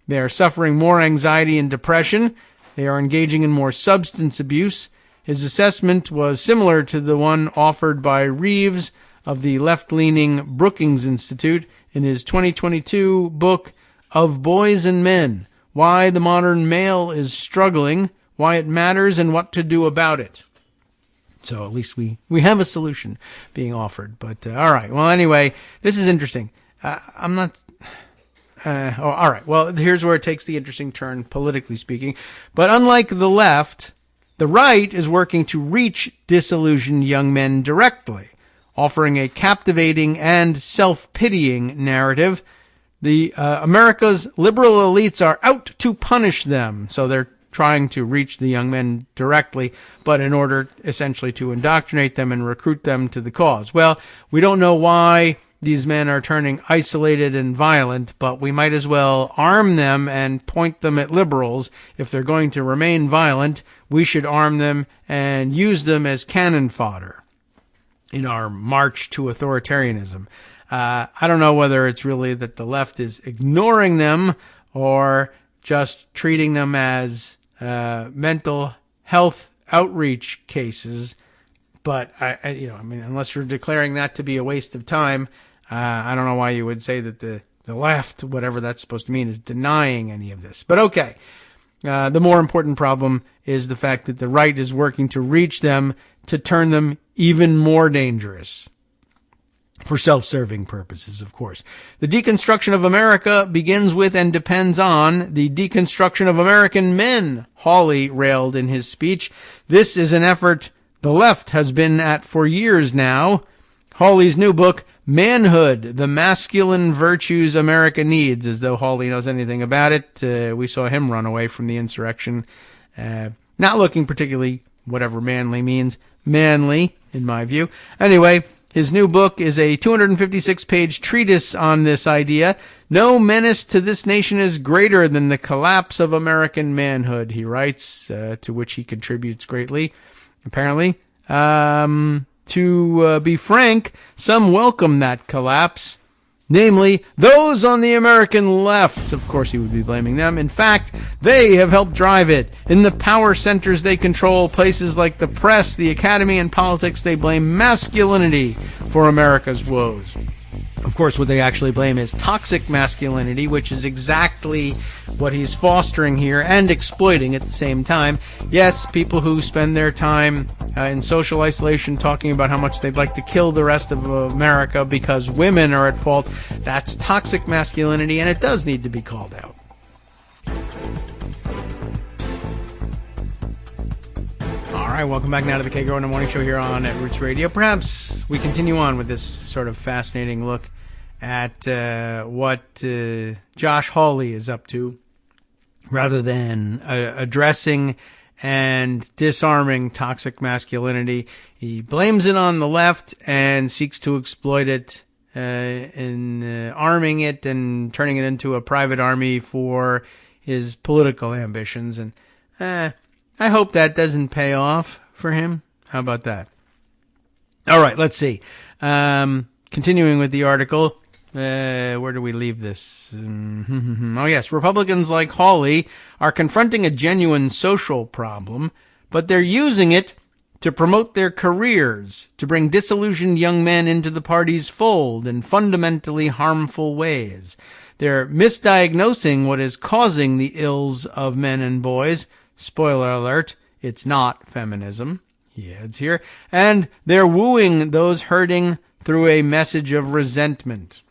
They are suffering more anxiety and depression. They are engaging in more substance abuse. His assessment was similar to the one offered by Reeves of the left-leaning Brookings Institute in his 2022 book, Of Boys and Men, Why the Modern Male is Struggling, Why It Matters, and What to Do About It. So at least we have a solution being offered. But all right. Well, anyway, this is interesting. I'm not. All right. Well, here's where it takes the interesting turn, politically speaking. But unlike the left, the right is working to reach disillusioned young men directly, offering a captivating and self-pitying narrative. The America's liberal elites are out to punish them, so they're trying to reach the young men directly, but in order essentially to indoctrinate them and recruit them to the cause. Well, we don't know why these men are turning isolated and violent, but we might as well arm them and point them at liberals. If they're going to remain violent, we should arm them and use them as cannon fodder in our march to authoritarianism. I don't know whether it's really that the left is ignoring them or just treating them as mental health outreach cases. But unless you're declaring that to be a waste of time, I don't know why you would say that the left, whatever that's supposed to mean, is denying any of this. But okay. The more important problem is the fact that the right is working to reach them to turn them even more dangerous. For self-serving purposes, of course. The deconstruction of America begins with and depends on the deconstruction of American men, Hawley railed in his speech. This is an effort the left has been at for years now. Hawley's new book, Manhood, the Masculine Virtues America Needs, as though Hawley knows anything about it. We saw him run away from the insurrection, not looking particularly, whatever manly means, manly, in my view. Anyway, his new book is a 256-page treatise on this idea. No menace to this nation is greater than the collapse of American manhood, he writes, to which he contributes greatly, apparently. To be frank, some welcome that collapse, namely those on the American left. Of course, he would be blaming them. In fact, they have helped drive it. In the power centers they control, places like the press, the academy, and politics, they blame masculinity for America's woes. Of course, what they actually blame is toxic masculinity, which is exactly what he's fostering here and exploiting at the same time. Yes, people who spend their time in social isolation talking about how much they'd like to kill the rest of America because women are at fault, that's toxic masculinity, and it does need to be called out. All right, welcome back now to the Kagro in the Morning Show here on Roots Radio. Perhaps we continue on with this sort of fascinating look at what Josh Hawley is up to, rather than addressing and disarming toxic masculinity. He blames it on the left and seeks to exploit it in arming it and turning it into a private army for his political ambitions. And I hope that doesn't pay off for him. How about that? All right, let's see. Continuing with the article, where do we leave this? Oh, yes. Republicans like Hawley are confronting a genuine social problem, but they're using it to promote their careers, to bring disillusioned young men into the party's fold in fundamentally harmful ways. They're misdiagnosing what is causing the ills of men and boys. Spoiler alert, it's not feminism, he adds here. And they're wooing those hurting through a message of resentment.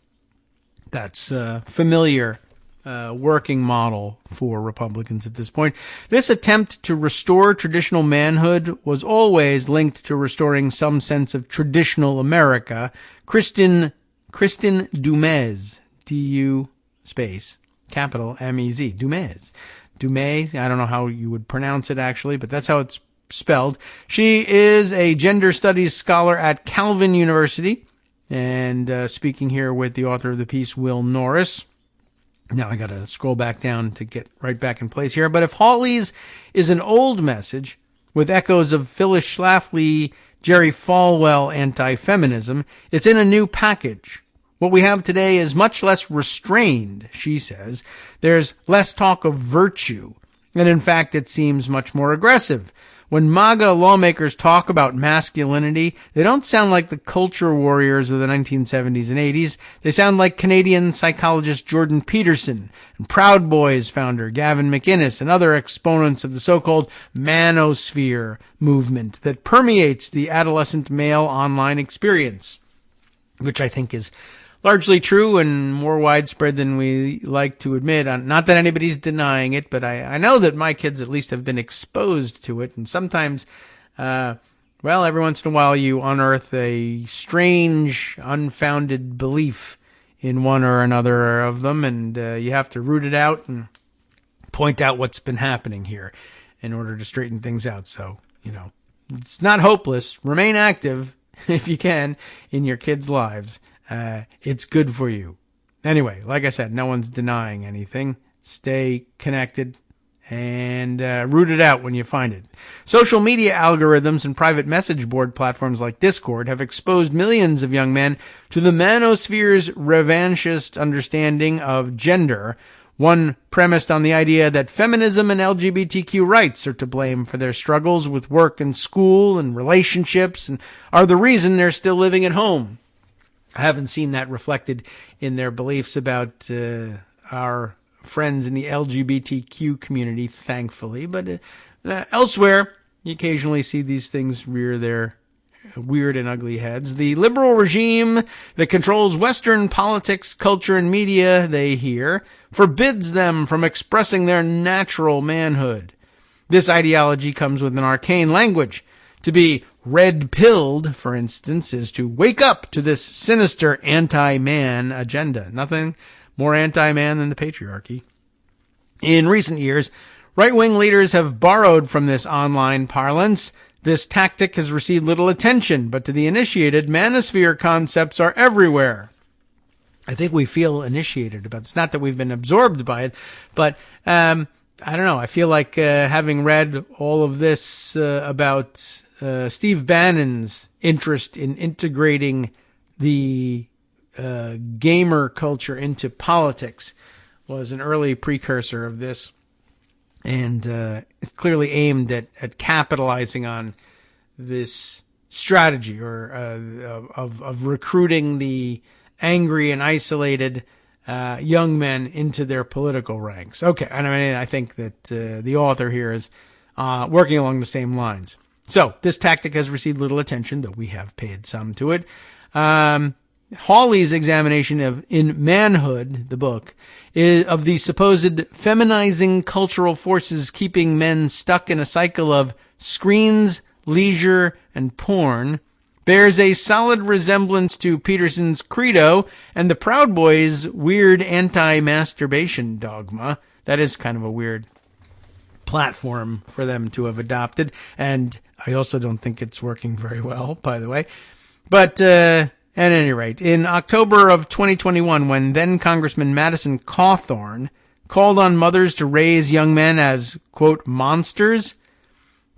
That's a familiar working model for Republicans at this point. This attempt to restore traditional manhood was always linked to restoring some sense of traditional America. Kristin Dumez, D-U space, capital M-E-Z, Dumez. Dumez, I don't know how you would pronounce it actually, but that's how it's spelled. She is a gender studies scholar at Calvin University, and speaking here with the author of the piece, Will Norris. Now I got to scroll back down to get right back in place here. But if Hawley's is an old message with echoes of Phyllis Schlafly, Jerry Falwell anti-feminism, it's in a new package. What we have today is much less restrained, she says. There's less talk of virtue, and in fact it seems much more aggressive. When MAGA lawmakers talk about masculinity, they don't sound like the culture warriors of the 1970s and 80s. They sound like Canadian psychologist Jordan Peterson and Proud Boys founder Gavin McInnes and other exponents of the so-called manosphere movement that permeates the adolescent male online experience, which I think is largely true and more widespread than we like to admit. Not that anybody's denying it, but I know that my kids at least have been exposed to it. And sometimes, every once in a while you unearth a strange, unfounded belief in one or another of them, and you have to root it out and point out what's been happening here in order to straighten things out. So, it's not hopeless. Remain active if you can in your kids' lives. It's good for you. Anyway, like I said, no one's denying anything. Stay connected and root it out when you find it. Social media algorithms and private message board platforms like Discord have exposed millions of young men to the manosphere's revanchist understanding of gender, one premised on the idea that feminism and LGBTQ rights are to blame for their struggles with work and school and relationships and are the reason they're still living at home. I haven't seen that reflected in their beliefs about our friends in the LGBTQ community, thankfully. But elsewhere, you occasionally see these things rear their weird and ugly heads. The liberal regime that controls Western politics, culture, and media, they hear, forbids them from expressing their natural manhood. This ideology comes with an arcane language. To be red-pilled, for instance, is to wake up to this sinister anti-man agenda. Nothing more anti-man than the patriarchy. In recent years, right-wing leaders have borrowed from this online parlance. This tactic has received little attention, but to the initiated, manosphere concepts are everywhere. I think we feel initiated about this. Not that we've been absorbed by it, but I don't know. I feel like having read all of this about Steve Bannon's interest in integrating the gamer culture into politics was an early precursor of this, and clearly aimed at capitalizing on this strategy or of recruiting the angry and isolated young men into their political ranks. Okay, and I think that the author here is working along the same lines. So, this tactic has received little attention, though we have paid some to it. Hawley's examination of In Manhood, the book, of the supposed feminizing cultural forces keeping men stuck in a cycle of screens, leisure, and porn, bears a solid resemblance to Peterson's credo and the Proud Boys' weird anti-masturbation dogma. That is kind of a weird platform for them to have adopted, and I also don't think it's working very well, by the way. But at any rate, in October of 2021, when then Congressman Madison Cawthorn called on mothers to raise young men as, quote, monsters,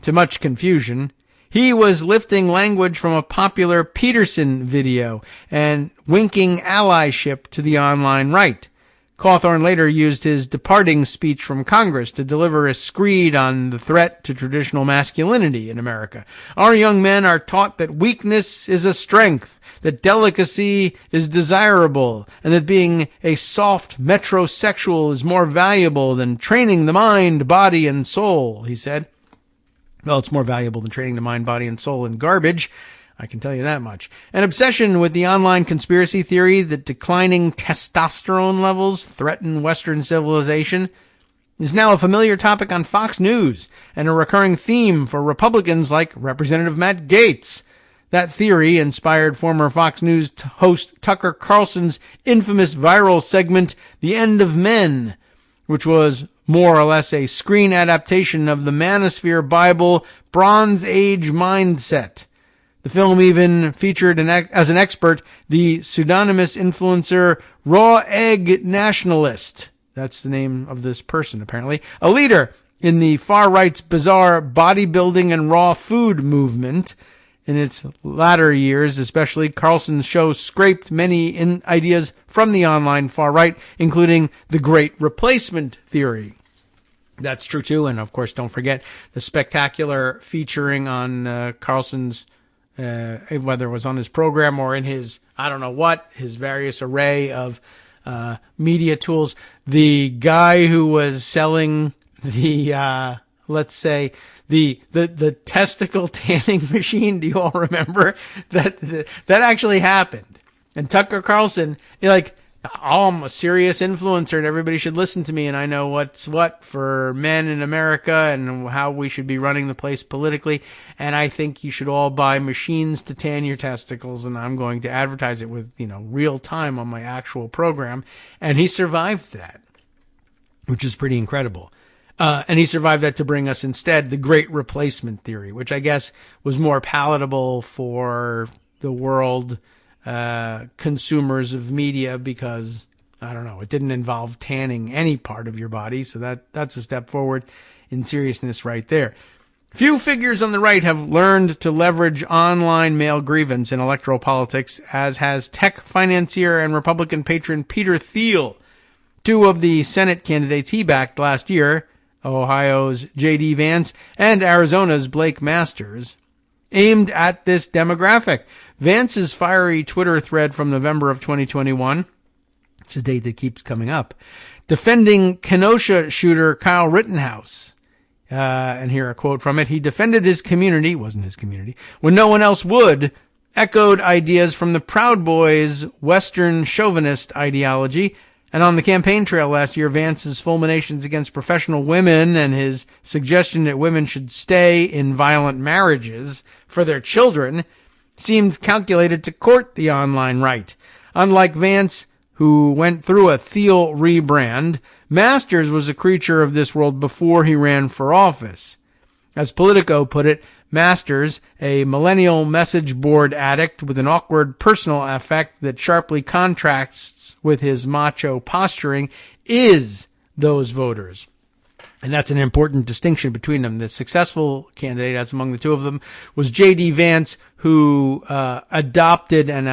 to much confusion, he was lifting language from a popular Peterson video and winking allyship to the online right. Cawthorn later used his departing speech from Congress to deliver a screed on the threat to traditional masculinity in America. Our young men are taught that weakness is a strength, that delicacy is desirable, and that being a soft metrosexual is more valuable than training the mind, body, and soul, he said. Well, it's more valuable than training the mind, body, and soul in garbage. I can tell you that much. An obsession with the online conspiracy theory that declining testosterone levels threaten Western civilization is now a familiar topic on Fox News and a recurring theme for Republicans like Representative Matt Gaetz. That theory inspired former Fox News host Tucker Carlson's infamous viral segment, The End of Men, which was more or less a screen adaptation of the Manosphere Bible Bronze Age mindset. The film even featured as an expert the pseudonymous influencer Raw Egg Nationalist. That's the name of this person, apparently. A leader in the far-right's bizarre bodybuilding and raw food movement. In its latter years, especially, Carlson's show scraped many ideas from the online far-right, including the Great Replacement theory. That's true too. And of course, don't forget the spectacular featuring on Carlson's, whether it was on his program or in his, I don't know what, his various array of media tools. The guy who was selling the, let's say, the testicle tanning machine. Do you all remember that actually happened? And Tucker Carlson, I'm a serious influencer and everybody should listen to me and I know what's what for men in America and how we should be running the place politically. And I think you should all buy machines to tan your testicles and I'm going to advertise it with, real time on my actual program. And he survived that, which is pretty incredible. And he survived that to bring us instead the great replacement theory, which I guess was more palatable for the world consumers of media because, I don't know, it didn't involve tanning any part of your body. So that's a step forward in seriousness right there. Few figures on the right have learned to leverage online male grievance in electoral politics, as has tech financier and Republican patron Peter Thiel. Two of the Senate candidates he backed last year, Ohio's J.D. Vance and Arizona's Blake Masters, aimed at this demographic. Vance's fiery Twitter thread from November of 2021, it's a date that keeps coming up, defending Kenosha shooter Kyle Rittenhouse. And here a quote from it. He defended his community, wasn't his community, when no one else would, echoed ideas from the Proud Boys' Western chauvinist ideology. And on the campaign trail last year, Vance's fulminations against professional women and his suggestion that women should stay in violent marriages for their children seemed calculated to court the online right. Unlike Vance, who went through a Thiel rebrand, Masters was a creature of this world before he ran for office. As Politico put it, Masters, a millennial message board addict with an awkward personal affect that sharply contrasts with his macho posturing, is those voters. And that's an important distinction between them. The successful candidate, as among the two of them, was J.D. Vance, who adopted and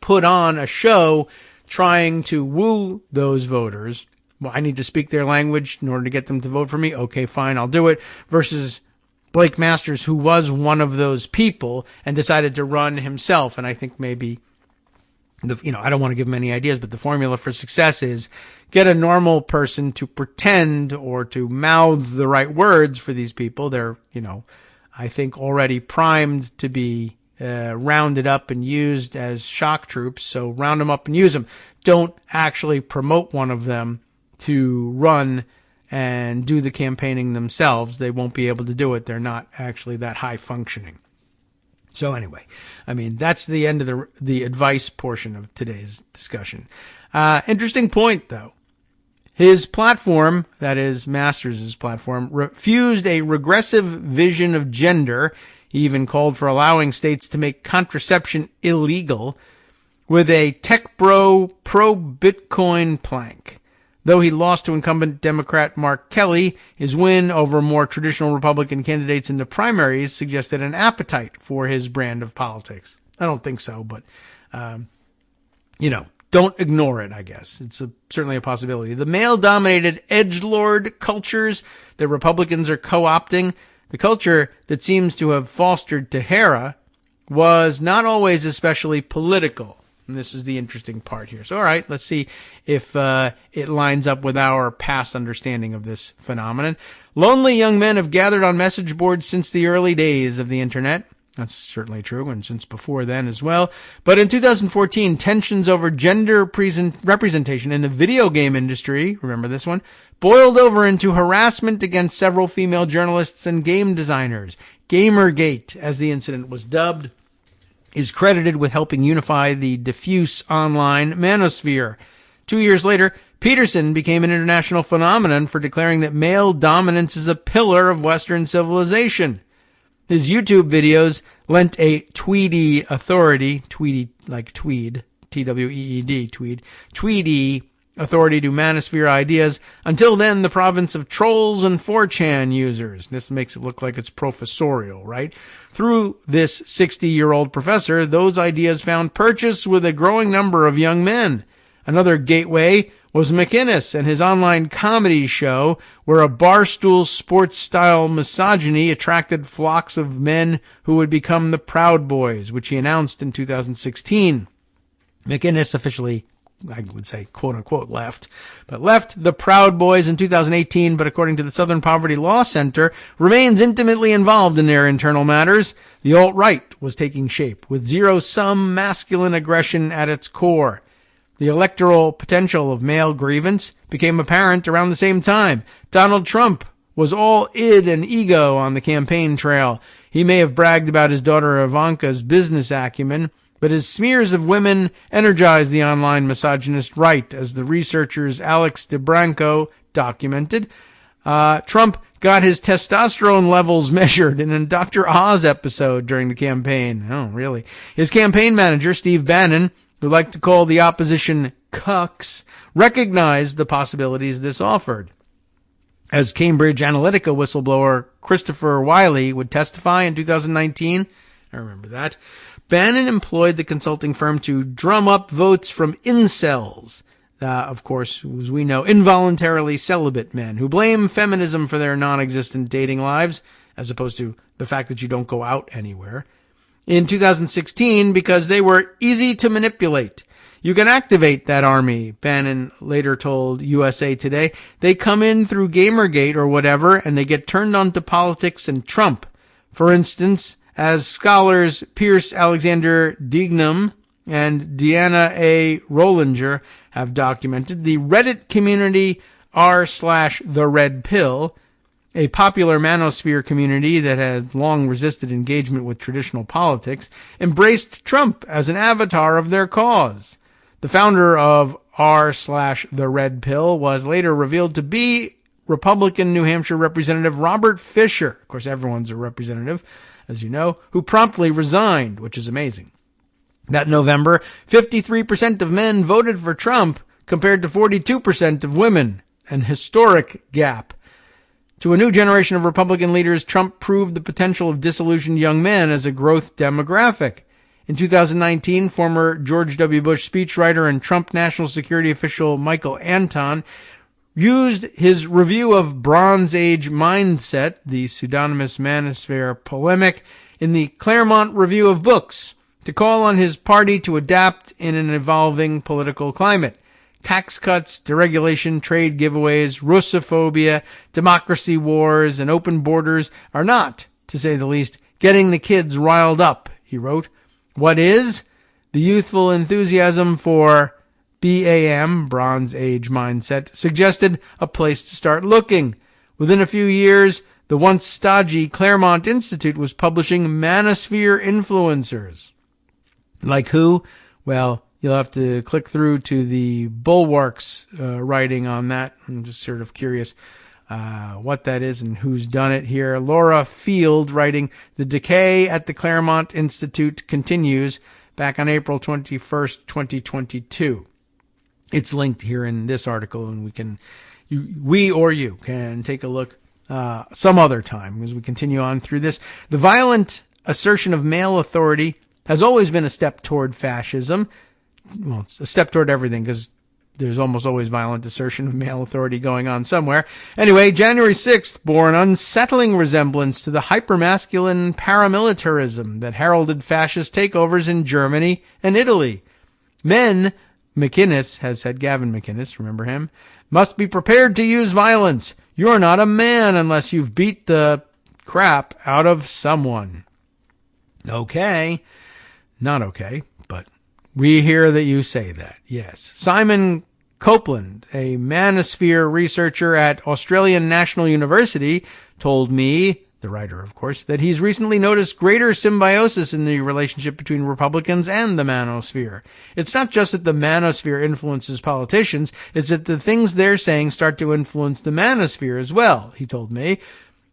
put on a show trying to woo those voters. Well, I need to speak their language in order to get them to vote for me. Okay, fine, I'll do it. Versus Blake Masters, who was one of those people and decided to run himself. And I think maybe I don't want to give him any ideas, but the formula for success is get a normal person to pretend or to mouth the right words for these people. They're, I think already primed to be rounded up and used as shock troops. So round them up and use them. Don't actually promote one of them to run and do the campaigning themselves. They won't be able to do it. They're not actually that high functioning. So anyway, that's the end of the advice portion of today's discussion. Interesting point, though. His platform, that is Masters' platform, refused a regressive vision of gender. He even called for allowing states to make contraception illegal with a tech bro pro-Bitcoin plank. Though he lost to incumbent Democrat Mark Kelly, his win over more traditional Republican candidates in the primaries suggested an appetite for his brand of politics. I don't think so, but, don't ignore it, I guess. It's certainly a possibility. The male-dominated edgelord cultures that Republicans are co-opting, the culture that seems to have fostered Tehera, was not always especially political. And this is the interesting part here. So, all right, let's see if it lines up with our past understanding of this phenomenon. Lonely young men have gathered on message boards since the early days of the internet. That's certainly true, and since before then as well. But in 2014, tensions over gender representation in the video game industry, remember this one, boiled over into harassment against several female journalists and game designers. Gamergate, as the incident was dubbed, is credited with helping unify the diffuse online manosphere. 2 years later, Peterson became an international phenomenon for declaring that male dominance is a pillar of Western civilization. His YouTube videos lent a Tweedy authority, Tweedy like Tweed, T-W-E-E-D, Tweedy authority to manosphere ideas. Until then, the province of trolls and 4chan users. This makes it look like it's professorial, right? Through this 60-year-old professor, those ideas found purchase with a growing number of young men. Another gateway was McInnes and his online comedy show where a barstool sports-style misogyny attracted flocks of men who would become the Proud Boys, which he announced in 2016. McInnes officially, I would say, quote-unquote, left the Proud Boys in 2018, but according to the Southern Poverty Law Center, remains intimately involved in their internal matters. The alt-right was taking shape, with zero-sum masculine aggression at its core. The electoral potential of male grievance became apparent around the same time. Donald Trump was all id and ego on the campaign trail. He may have bragged about his daughter Ivanka's business acumen, but his smears of women energized the online misogynist right, as the researchers Alex DeBranco documented. Trump got his testosterone levels measured in a Dr. Oz episode during the campaign. Oh, really? His campaign manager, Steve Bannon, who liked to call the opposition cucks, recognized the possibilities this offered. As Cambridge Analytica whistleblower Christopher Wiley would testify in 2019, I remember that, Bannon employed the consulting firm to drum up votes from incels, of course, as we know, involuntarily celibate men who blame feminism for their non-existent dating lives, as opposed to the fact that you don't go out anywhere. In 2016, because they were easy to manipulate. You can activate that army, Bannon later told USA Today. They come in through Gamergate or whatever, and they get turned on to politics and Trump. For instance, as scholars Pierce Alexander Dignam and Deanna A. Rollinger have documented, the Reddit community r/the Red Pill, a popular manosphere community that has long resisted engagement with traditional politics, embraced Trump as an avatar of their cause. The founder of r/the Red Pill was later revealed to be Republican New Hampshire Representative Robert Fisher. Of course, everyone's a representative, as you know, who promptly resigned, which is amazing. That November, 53% of men voted for Trump compared to 42% of women, an historic gap. To a new generation of Republican leaders, Trump proved the potential of disillusioned young men as a growth demographic. In 2019, former George W. Bush speechwriter and Trump national security official Michael Anton used his review of Bronze Age Mindset, the pseudonymous manosphere polemic, in the Claremont Review of Books to call on his party to adapt in an evolving political climate. Tax cuts, deregulation, trade giveaways, Russophobia, democracy wars, and open borders are not, to say the least, getting the kids riled up, he wrote. What is? The youthful enthusiasm for BAM, Bronze Age Mindset, suggested a place to start looking. Within a few years, the once stodgy Claremont Institute was publishing manosphere influencers. Like who? Well, you'll have to click through to the Bulwark's writing on that. I'm just sort of curious what that is and who's done it here. Laura Field writing, "The decay at the Claremont Institute continues," back on April 21st, 2022. It's linked here in this article, and we or you can take a look some other time as we continue on through this. The violent assertion of male authority has always been a step toward fascism. Well, it's a step toward everything because there's almost always violent assertion of male authority going on somewhere. Anyway, January 6th bore an unsettling resemblance to the hypermasculine paramilitarism that heralded fascist takeovers in Germany and Italy. Men, McInnes has said, Gavin McInnes, remember him, must be prepared to use violence. You're not a man unless you've beat the crap out of someone. Okay. Not okay, but we hear that you say that, yes. Simon Copeland, a manosphere researcher at Australian National University, told me, the writer of course, that he's recently noticed greater symbiosis in the relationship between Republicans and the manosphere. It's not just that the manosphere influences politicians, it's that the things they're saying start to influence the manosphere as well, he told me.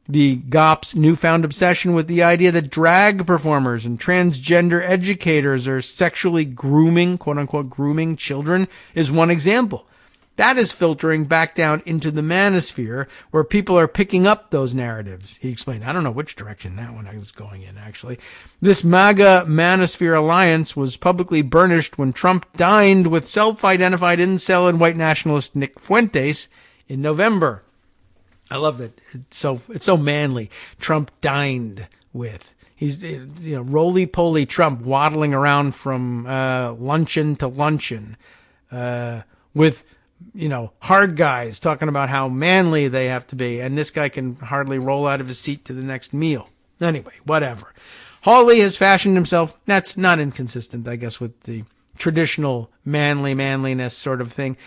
The GOP's newfound obsession with the idea that drag performers and transgender educators are sexually grooming, quote-unquote, grooming children is one example. that is filtering back down into the manosphere where people are picking up those narratives. He explained. I don't know which direction that one is going in, actually. This MAGA manosphere alliance was publicly burnished when Trump dined with self-identified incel and white nationalist Nick Fuentes in November. I love that. It's so manly. Trump dined with. He's, roly-poly Trump waddling around from luncheon to luncheon with, hard guys talking about how manly they have to be. And this guy can hardly roll out of his seat to the next meal. Anyway, whatever. Hawley has fashioned himself. That's not inconsistent, I guess, with the traditional manliness sort of thing.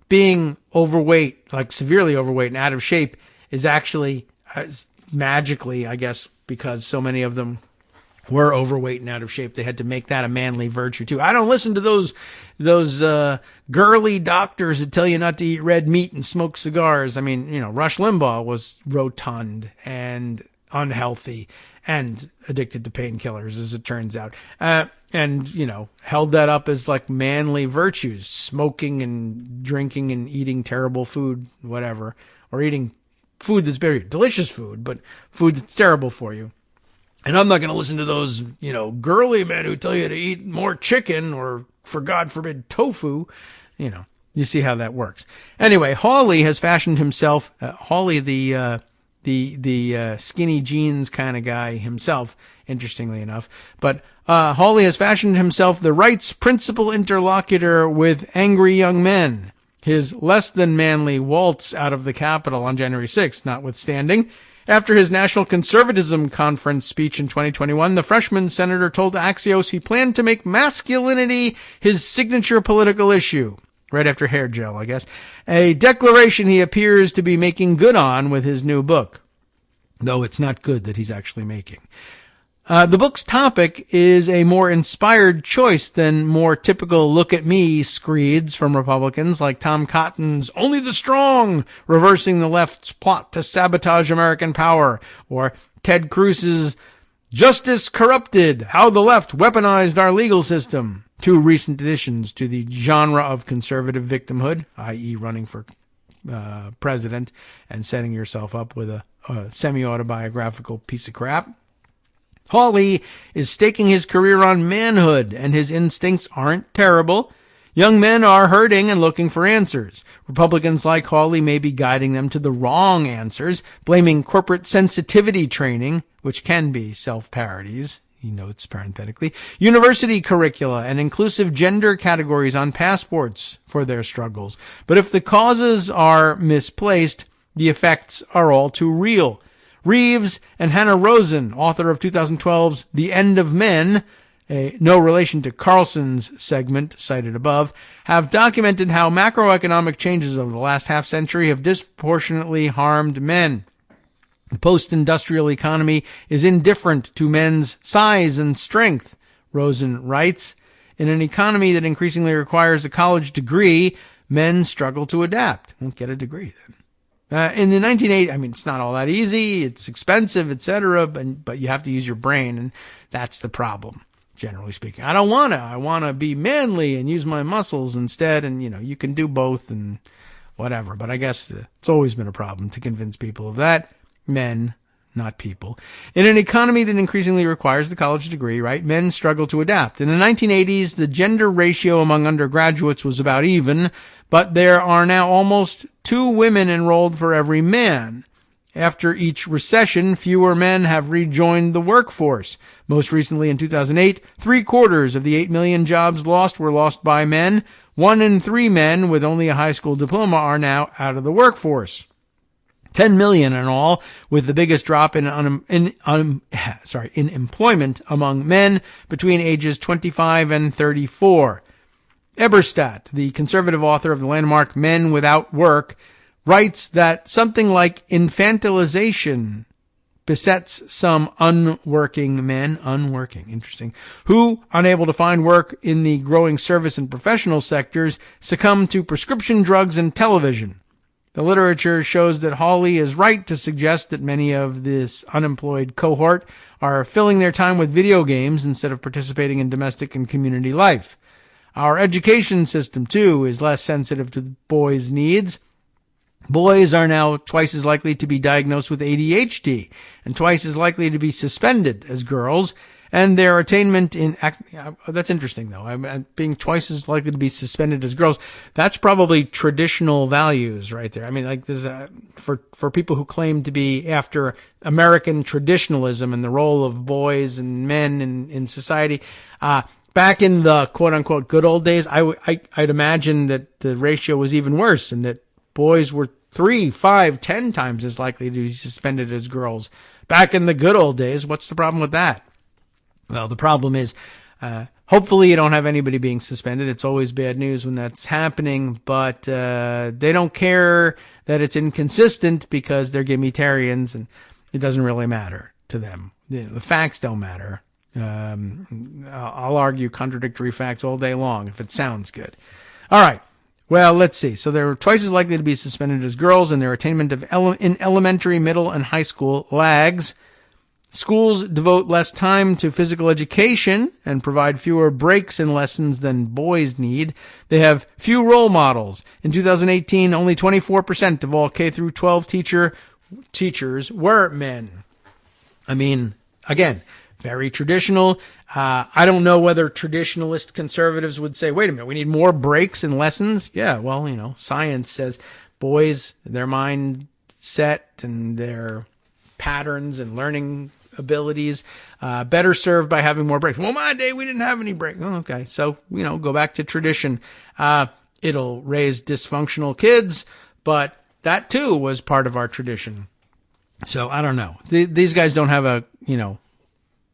Being overweight, like severely overweight and out of shape, is actually magically, I guess, because so many of them were overweight and out of shape, they had to make that a manly virtue too. I don't listen to those girly doctors that tell you not to eat red meat and smoke cigars. I mean, Rush Limbaugh was rotund and unhealthy and addicted to painkillers, as it turns out. And held that up as like manly virtues, smoking and drinking and eating terrible food, whatever, or eating food that's very delicious food, but food that's terrible for you. And I'm not going to listen to those, girly men who tell you to eat more chicken or, for God forbid, tofu. You see how that works. Anyway, Hawley has fashioned himself, Hawley, the skinny jeans kind of guy himself, interestingly enough. But Hawley has fashioned himself the right's principal interlocutor with angry young men. His less than manly waltz out of the Capitol on January 6th, notwithstanding. After his National Conservatism Conference speech in 2021, the freshman senator told Axios he planned to make masculinity his signature political issue. Right after hair gel, I guess. A declaration he appears to be making good on with his new book. Though it's not good that he's actually making. The book's topic is a more inspired choice than more typical look at me screeds from Republicans like Tom Cotton's Only the Strong, reversing the left's plot to sabotage American power, or Ted Cruz's Justice Corrupted, How the Left Weaponized Our Legal System. Two recent additions to the genre of conservative victimhood, i.e. running for president and setting yourself up with a semi-autobiographical piece of crap. Hawley is staking his career on manhood, and his instincts aren't terrible. Young men are hurting and looking for answers. Republicans like Hawley may be guiding them to the wrong answers, blaming corporate sensitivity training, which can be self-parodies, he notes parenthetically, university curricula and inclusive gender categories on passports for their struggles. But if the causes are misplaced, the effects are all too real. Reeves and Hannah Rosen, author of 2012's The End of Men, no relation to Carlson's segment cited above, have documented how macroeconomic changes over the last half-century have disproportionately harmed men. The post-industrial economy is indifferent to men's size and strength, Rosen writes. In an economy that increasingly requires a college degree, men struggle to adapt. Won't get a degree then. In the 1980s, it's not all that easy. It's expensive, etc. But you have to use your brain, and that's the problem, generally speaking. I don't want to. I want to be manly and use my muscles instead. And, you can do both and whatever. But I guess it's always been a problem to convince people of that. Men, not people. In an economy that increasingly requires the college degree, right, men struggle to adapt. In the 1980s, the gender ratio among undergraduates was about even, but there are now almost 2 women enrolled for every man. After each recession, fewer men have rejoined the workforce. Most recently in 2008, 3/4 of the 8 million jobs lost were lost by men. 1 in 3 men with only a high school diploma are now out of the workforce. 10 million in all, with the biggest drop in employment among men between ages 25 and 34. Eberstadt, the conservative author of the landmark Men Without Work, writes that something like infantilization besets some unworking men, who, unable to find work in the growing service and professional sectors, succumb to prescription drugs and television. The literature shows that Hawley is right to suggest that many of this unemployed cohort are filling their time with video games instead of participating in domestic and community life. Our education system, too, is less sensitive to the boys' needs. Boys are now twice as likely to be diagnosed with ADHD and twice as likely to be suspended as girls. And their attainment in, that's interesting though, being twice as likely to be suspended as girls, that's probably traditional values right there. I mean, like this, for people who claim to be after American traditionalism and the role of boys and men in society, back in the quote unquote good old days, I'd imagine that the ratio was even worse and that boys were 3, 5, 10 times as likely to be suspended as girls. Back in the good old days, what's the problem with that? Well, the problem is, hopefully you don't have anybody being suspended. It's always bad news when that's happening, but they don't care that it's inconsistent because they're gimme-tarians and it doesn't really matter to them. The facts don't matter. I'll argue contradictory facts all day long if it sounds good. All right. Well, let's see. So they're twice as likely to be suspended as girls, and their attainment of in elementary, middle, and high school lags. Schools devote less time to physical education and provide fewer breaks in lessons than boys need. They have few role models. In 2018, only 24% of all K through 12 teachers were men. I mean, again, very traditional. I don't know whether traditionalist conservatives would say, wait a minute, we need more breaks in lessons. Yeah, well, science says boys, their mindset and their patterns and learning abilities, better served by having more breaks. Well, my day, we didn't have any breaks. Oh, okay. So, go back to tradition. It'll raise dysfunctional kids, but that too was part of our tradition. So I don't know. These guys don't have a,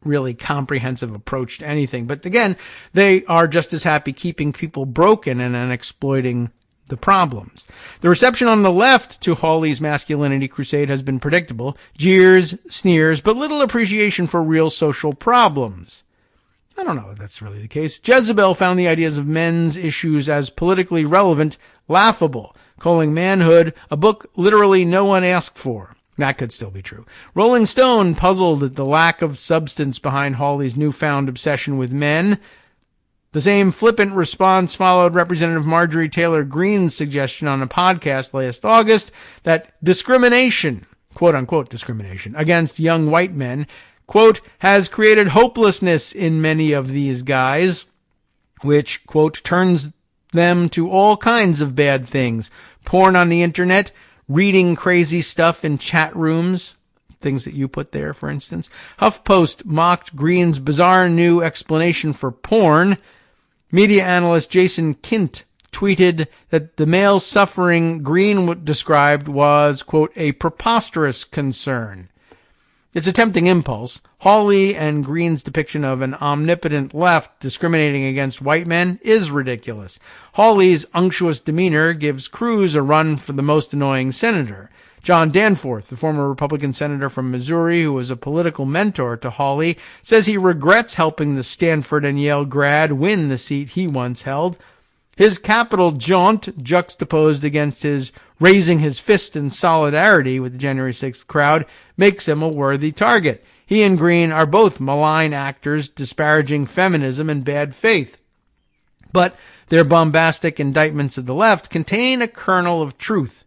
really comprehensive approach to anything. But again, they are just as happy keeping people broken and exploiting the problems. The reception on the left to Hawley's masculinity crusade has been predictable. Jeers, sneers, but little appreciation for real social problems. I don't know if that's really the case. Jezebel found the ideas of men's issues as politically relevant laughable, calling Manhood a book literally no one asked for. That could still be true. Rolling Stone puzzled at the lack of substance behind Hawley's newfound obsession with men. The same flippant response followed Representative Marjorie Taylor Greene's suggestion on a podcast last August that discrimination, quote-unquote discrimination, against young white men, quote, has created hopelessness in many of these guys, which, quote, turns them to all kinds of bad things. Porn on the internet, reading crazy stuff in chat rooms, things that you put there, for instance. HuffPost mocked Greene's bizarre new explanation for porn. Media analyst Jason Kint tweeted that the male suffering Greene described was, quote, a preposterous concern. It's a tempting impulse. Hawley and Greene's depiction of an omnipotent left discriminating against white men is ridiculous. Hawley's unctuous demeanor gives Cruz a run for the most annoying senator. John Danforth, the former Republican senator from Missouri who was a political mentor to Hawley, says he regrets helping the Stanford and Yale grad win the seat he once held. His Capitol jaunt, juxtaposed against his raising his fist in solidarity with the January 6th crowd, makes him a worthy target. He and Greene are both malign actors disparaging feminism and bad faith. But their bombastic indictments of the left contain a kernel of truth.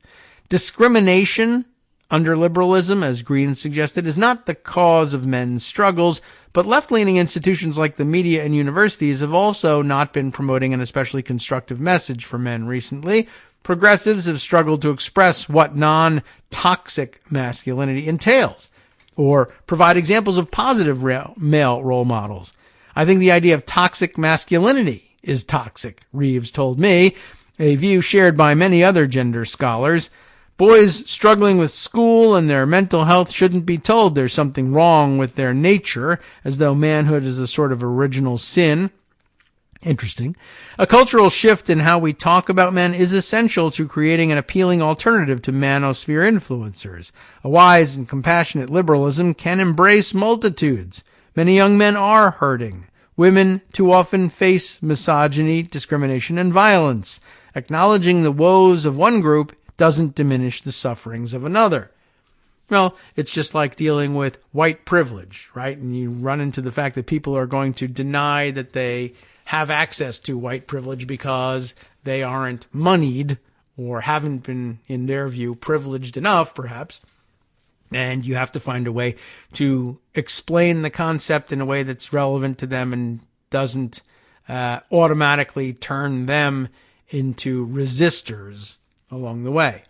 Discrimination under liberalism, as Greene suggested, is not the cause of men's struggles, but left-leaning institutions like the media and universities have also not been promoting an especially constructive message for men recently. Progressives have struggled to express what non-toxic masculinity entails, or provide examples of positive male role models. I think the idea of toxic masculinity is toxic, Reeves told me, a view shared by many other gender scholars. Boys struggling with school and their mental health shouldn't be told there's something wrong with their nature, as though manhood is a sort of original sin. Interesting. A cultural shift in how we talk about men is essential to creating an appealing alternative to manosphere influencers. A wise and compassionate liberalism can embrace multitudes. Many young men are hurting. Women too often face misogyny, discrimination, and violence. Acknowledging the woes of one group doesn't diminish the sufferings of another. Well, it's just like dealing with white privilege, right? And you run into the fact that people are going to deny that they have access to white privilege because they aren't moneyed or haven't been, in their view, privileged enough, perhaps. And you have to find a way to explain the concept in a way that's relevant to them and doesn't automatically turn them into resistors along the way.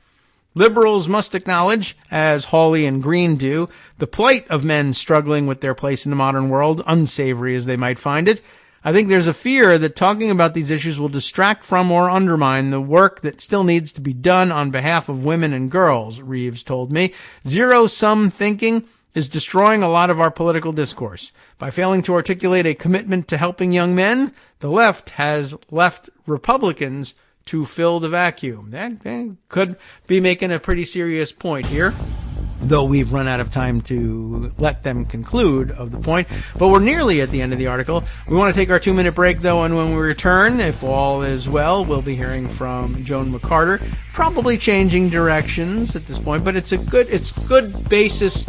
Liberals must acknowledge, as Hawley and Green do, the plight of men struggling with their place in the modern world, unsavory as they might find it. I think there's a fear that talking about these issues will distract from or undermine the work that still needs to be done on behalf of women and girls, Reeves told me. Zero-sum thinking is destroying a lot of our political discourse. By failing to articulate a commitment to helping young men, the left has left Republicans to fill the vacuum. That could be making a pretty serious point here, though we've run out of time to let them conclude of the point. But we're nearly at the end of the article. We want to take our 2-minute break, though, and when we return, if all is well, we'll be hearing from Joan McCarter, probably changing directions at this point, but it's good basis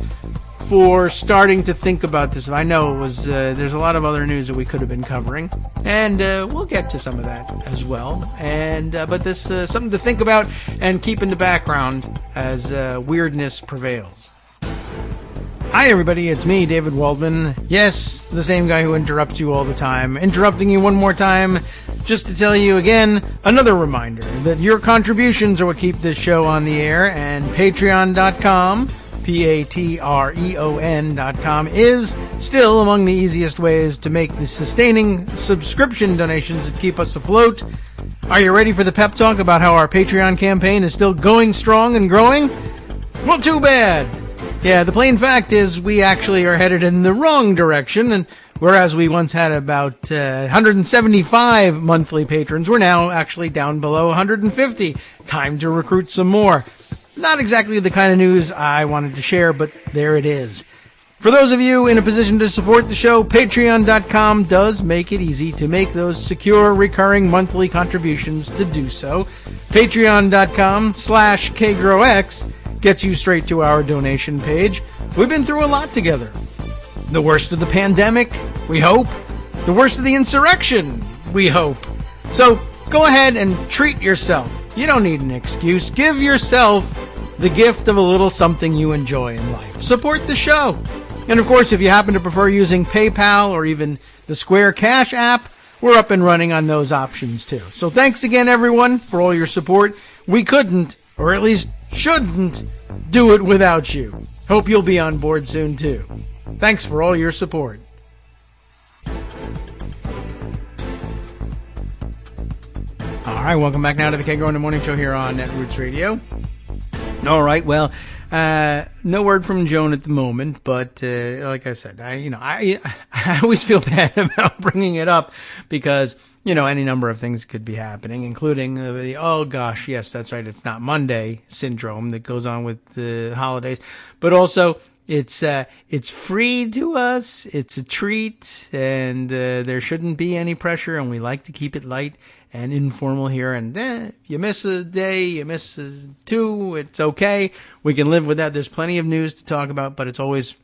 for starting to think about this. I know it was there's a lot of other news that we could have been covering, and we'll get to some of that as well. And but this something to think about and keep in the background as weirdness prevails. Hi everybody, it's me, David Waldman. Yes, the same guy who interrupts you all the time. Interrupting you one more time just to tell you again, another reminder that your contributions are what keep this show on the air, and patreon.com patreon.com is still among the easiest ways to make the sustaining subscription donations that keep us afloat. Are you ready for the pep talk about how our Patreon campaign is still going strong and growing? Well, too bad. Yeah, the plain fact is we actually are headed in the wrong direction, and whereas we once had about 175 monthly patrons, we're now actually down below 150. Time to recruit some more. Not exactly the kind of news I wanted to share, but there it is. For those of you in a position to support the show, patreon.com does make it easy to make those secure, recurring monthly contributions to do so. Patreon.com/KagroX gets you straight to our donation page. We've been through a lot together. The worst of the pandemic, we hope. The worst of the insurrection, we hope. So go ahead and treat yourself. You don't need an excuse. Give yourself the gift of a little something you enjoy in life. Support the show. And of course, if you happen to prefer using PayPal or even the Square Cash app, we're up and running on those options too. So thanks again, everyone, for all your support. We couldn't, or at least shouldn't, do it without you. Hope you'll be on board soon too. Thanks for all your support. All right, welcome back now to the Kagro in the Morning Show here on Netroots Radio. All right, well, no word from Joan at the moment, but like I said, I always feel bad about bringing it up because, any number of things could be happening, including the, oh gosh, yes, that's right, it's not Monday syndrome that goes on with the holidays, but also it's free to us, it's a treat, and there shouldn't be any pressure, and we like to keep it light and informal here, and you miss a day, you miss two, it's okay. We can live with that. There's plenty of news to talk about, but it's always,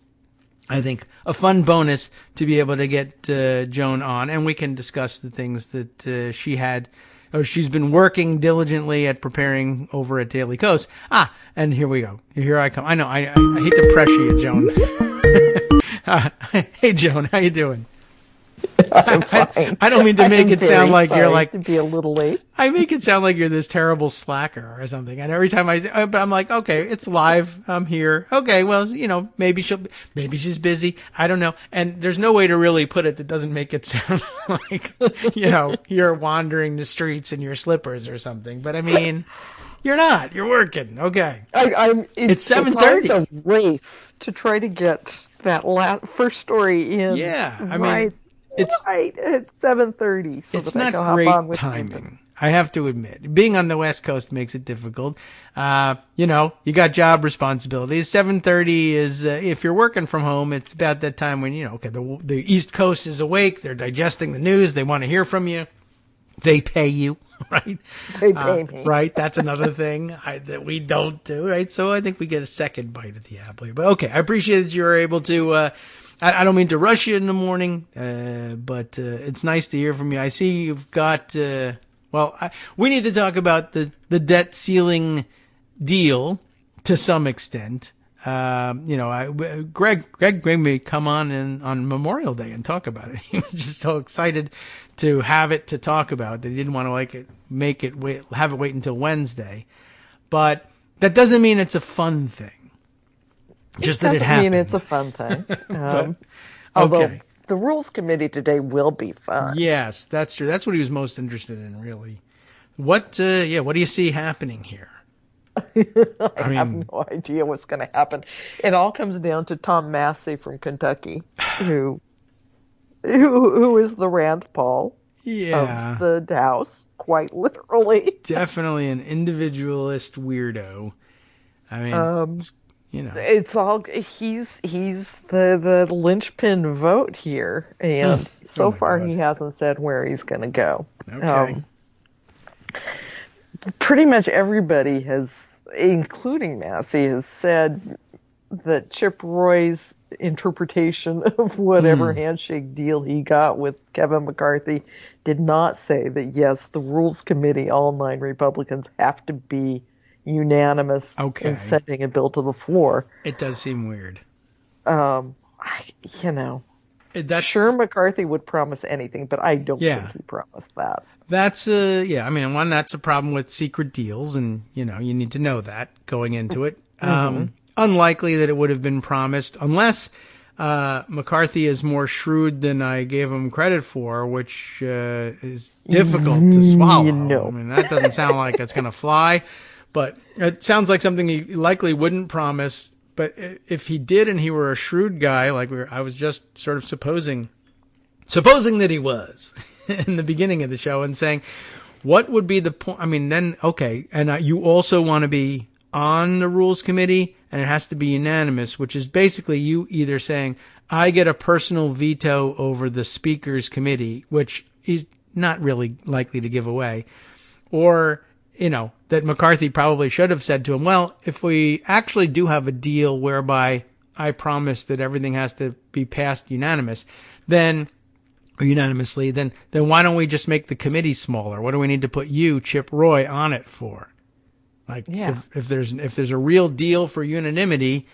I think, a fun bonus to be able to get Joan on, and we can discuss the things that she's been working diligently at preparing over at Daily Kos. And here we go. Here I come. I know, I hate to pressure you, Joan. Hey, Joan, how you doing? I'm fine. I don't mean to make it sound like you're like to be a little late. I make it sound like you're this terrible slacker or something. And every time but I'm like, okay, it's live. I'm here. Okay, well, maybe she's busy. I don't know. And there's no way to really put it that doesn't make it sound like, you're wandering the streets in your slippers or something. But I mean, you're not. You're working. Okay. It's 7:30. It's a race to try to get that first story in. Yeah, I mean. It's right at 7:30. So it's not great timing. I have to admit, being on the West Coast makes it difficult. You got job responsibilities. 7:30 is, if you're working from home, it's about that time when, the East Coast is awake. They're digesting the news. They want to hear from you. They pay you, right? They pay me. Right. That's another thing that we don't do, right? So I think we get a second bite at the apple here. But okay, I appreciate that you were able to, I don't mean to rush you in the morning, but it's nice to hear from you. I see you've got, we need to talk about the debt ceiling deal to some extent. Greg may come on Memorial Day and talk about it. He was just so excited to have it to talk about that he didn't want to have it wait until Wednesday. But that doesn't mean it's a fun thing. Just that it happened. Mean it's a fun thing. Okay. Although the Rules Committee today will be fun. Yes, that's true. That's what he was most interested in, really. What do you see happening here? I have no idea what's going to happen. It all comes down to Tom Massey from Kentucky, who is the Rand Paul of the House, quite literally. Definitely an individualist weirdo. I mean, it's all he's the linchpin vote here, and so far he hasn't said where he's going to go. Okay. Pretty much everybody has, including Massey, has said that Chip Roy's interpretation of whatever handshake deal he got with Kevin McCarthy did not say that, yes, the Rules Committee, all 9 Republicans, have to be unanimous in sending a bill to the floor. It does seem weird. Sure, McCarthy would promise anything, but I don't think he promised that. That's that's a problem with secret deals, and you need to know that going into it. Unlikely that it would have been promised unless McCarthy is more shrewd than I gave him credit for, which is difficult to swallow. I mean, that doesn't sound like it's going to fly, but it sounds like something he likely wouldn't promise. But if he did, and he were a shrewd guy, like I was just sort of supposing that he was in the beginning of the show, and saying, what would be the point? I mean, then, okay. And you also want to be on the Rules Committee, and it has to be unanimous, which is basically you either saying, I get a personal veto over the Speaker's Committee, which is not really likely to give away, or, that McCarthy probably should have said to him, well, if we actually do have a deal whereby I promise that everything has to be passed unanimously, then why don't we just make the committee smaller? What do we need to put you, Chip Roy, on it for? If there's a real deal for unanimity,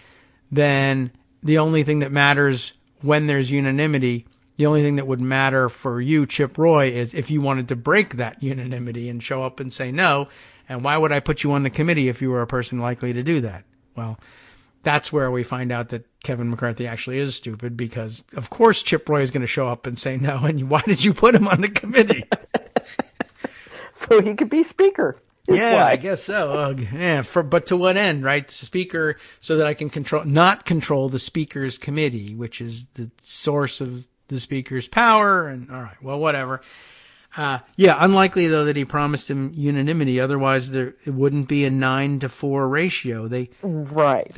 then the only thing that matters when there's unanimity, the only thing that would matter for you, Chip Roy, is if you wanted to break that unanimity and show up and say no. And why would I put you on the committee if you were a person likely to do that? Well, that's where we find out that Kevin McCarthy actually is stupid, because of course Chip Roy is going to show up and say no. And why did you put him on the committee? So he could be Speaker. I guess so. But to what end, right? Speaker, so that I can not control the Speaker's Committee, which is the source of the Speaker's power. And all right, well, whatever. Unlikely though that he promised him unanimity. Otherwise, it wouldn't be a 9-4 ratio. The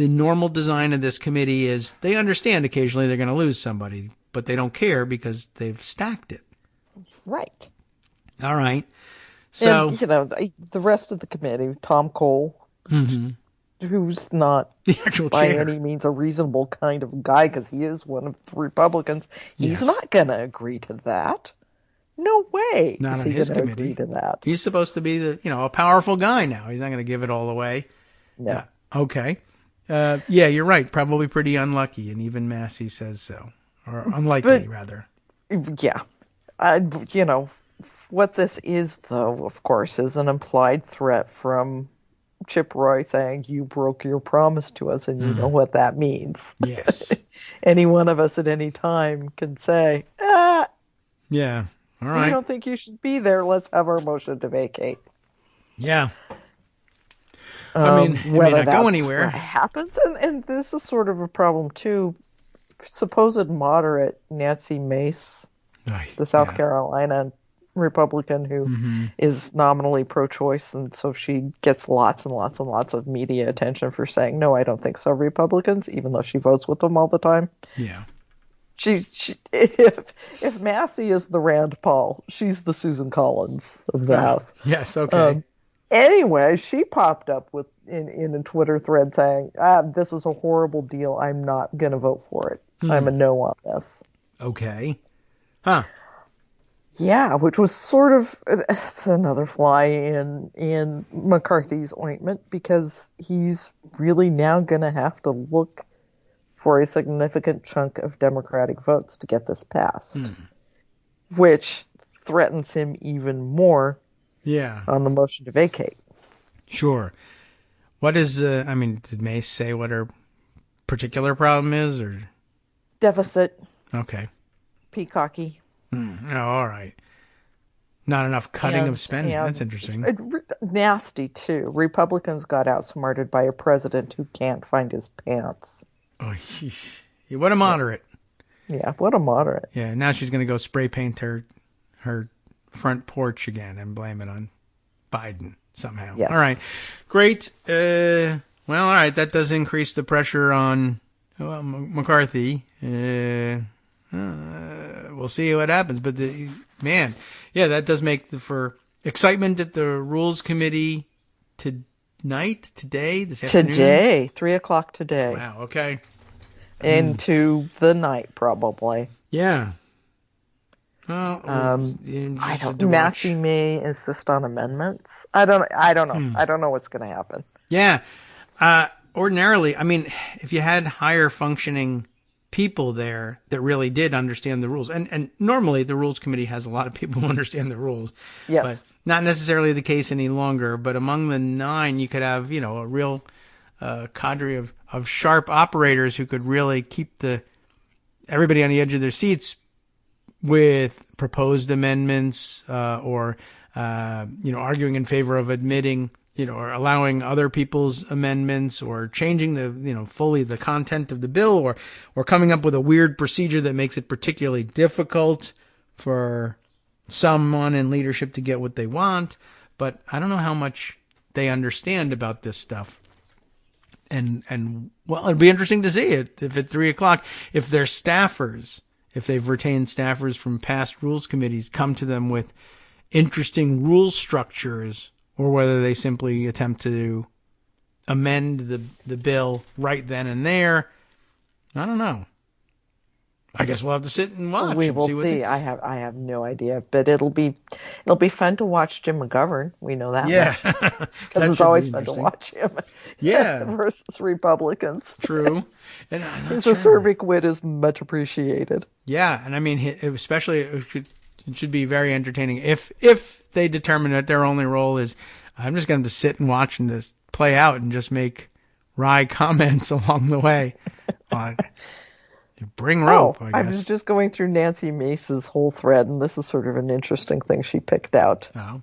normal design of this committee is they understand occasionally they're going to lose somebody, but they don't care because they've stacked it. Right. All right. So, and, the rest of the committee, Tom Cole, who's not the actual by chair. any means a reasonable kind of guy, because he is one of the Republicans, he's not going to agree to that. No way. Not on his committee. Agree to that. He's supposed to be a powerful guy now. He's not going to give it all away. No. Okay. You're right. Probably pretty unlucky, and even Massey says so, or unlikely rather. Yeah. What this is, though, of course, is an implied threat from Chip Roy saying, you broke your promise to us, and you know what that means. Yes. Any one of us at any time can say, yeah, all right. We don't think you should be there. Let's have our motion to vacate. Yeah. It may not go anywhere. What happens, and this is sort of a problem, too. Supposed moderate Nancy Mace, the South Carolina Republican who is nominally pro-choice, and so she gets lots and lots and lots of media attention for saying, no, I don't think so, Republicans, even though she votes with them all the time. Yeah. If Massey is the Rand Paul, she's the Susan Collins of the House. Yes, okay. Anyway, she popped up with in a Twitter thread saying, "This is a horrible deal. I'm not going to vote for it. I'm a no on this." Okay. Huh. Yeah, which was sort of another fly in McCarthy's ointment, because he's really now going to have to look for a significant chunk of Democratic votes to get this passed, which threatens him even more. Yeah. On the motion to vacate. Sure. What is did Mace say what her particular problem is, or deficit? Okay. Peacocky. Oh, all right. Not enough cutting of spending. That's interesting. Nasty, too. Republicans got outsmarted by a president who can't find his pants. Oh, what a moderate. Yeah, what a moderate. Yeah, now she's going to go spray paint her front porch again and blame it on Biden somehow. Yes. All right. Great. Well, all right. That does increase the pressure on McCarthy. We'll see what happens. But, that does make for excitement at the Rules Committee today, this afternoon? Today, 3:00 today. Wow, okay. Into the night, probably. Yeah. Well, I don't. Massey may insist on amendments. I don't know. I don't know what's going to happen. Yeah. Ordinarily, if you had higher functioning people there that really did understand the rules, and normally the Rules Committee has a lot of people who understand the rules. Yes. But not necessarily the case any longer. But among the 9, you could have, a real cadre of sharp operators who could really keep everybody on the edge of their seats with proposed amendments, or arguing in favor of admitting, or allowing other people's amendments, or changing fully the content of the bill, or coming up with a weird procedure that makes it particularly difficult for someone in leadership to get what they want. But I don't know how much they understand about this stuff. And well, it'd be interesting to see it if at 3:00, if their staffers, if they've retained staffers from past rules committees, come to them with interesting rule structures, or whether they simply attempt to amend the bill right then and there. I don't know. I guess we'll have to sit and watch. We will see. I have no idea, but it'll be fun to watch Jim McGovern. We know that. Yeah, because it's always fun to watch him. Yeah, versus Republicans. True. And his acerbic wit is much appreciated. Yeah, and especially it should be very entertaining if they determine that their only role is, I'm just going to sit and watch this play out and just make wry comments along the way. Bring rope, I guess. I was just going through Nancy Mace's whole thread, and this is sort of an interesting thing she picked out. Oh.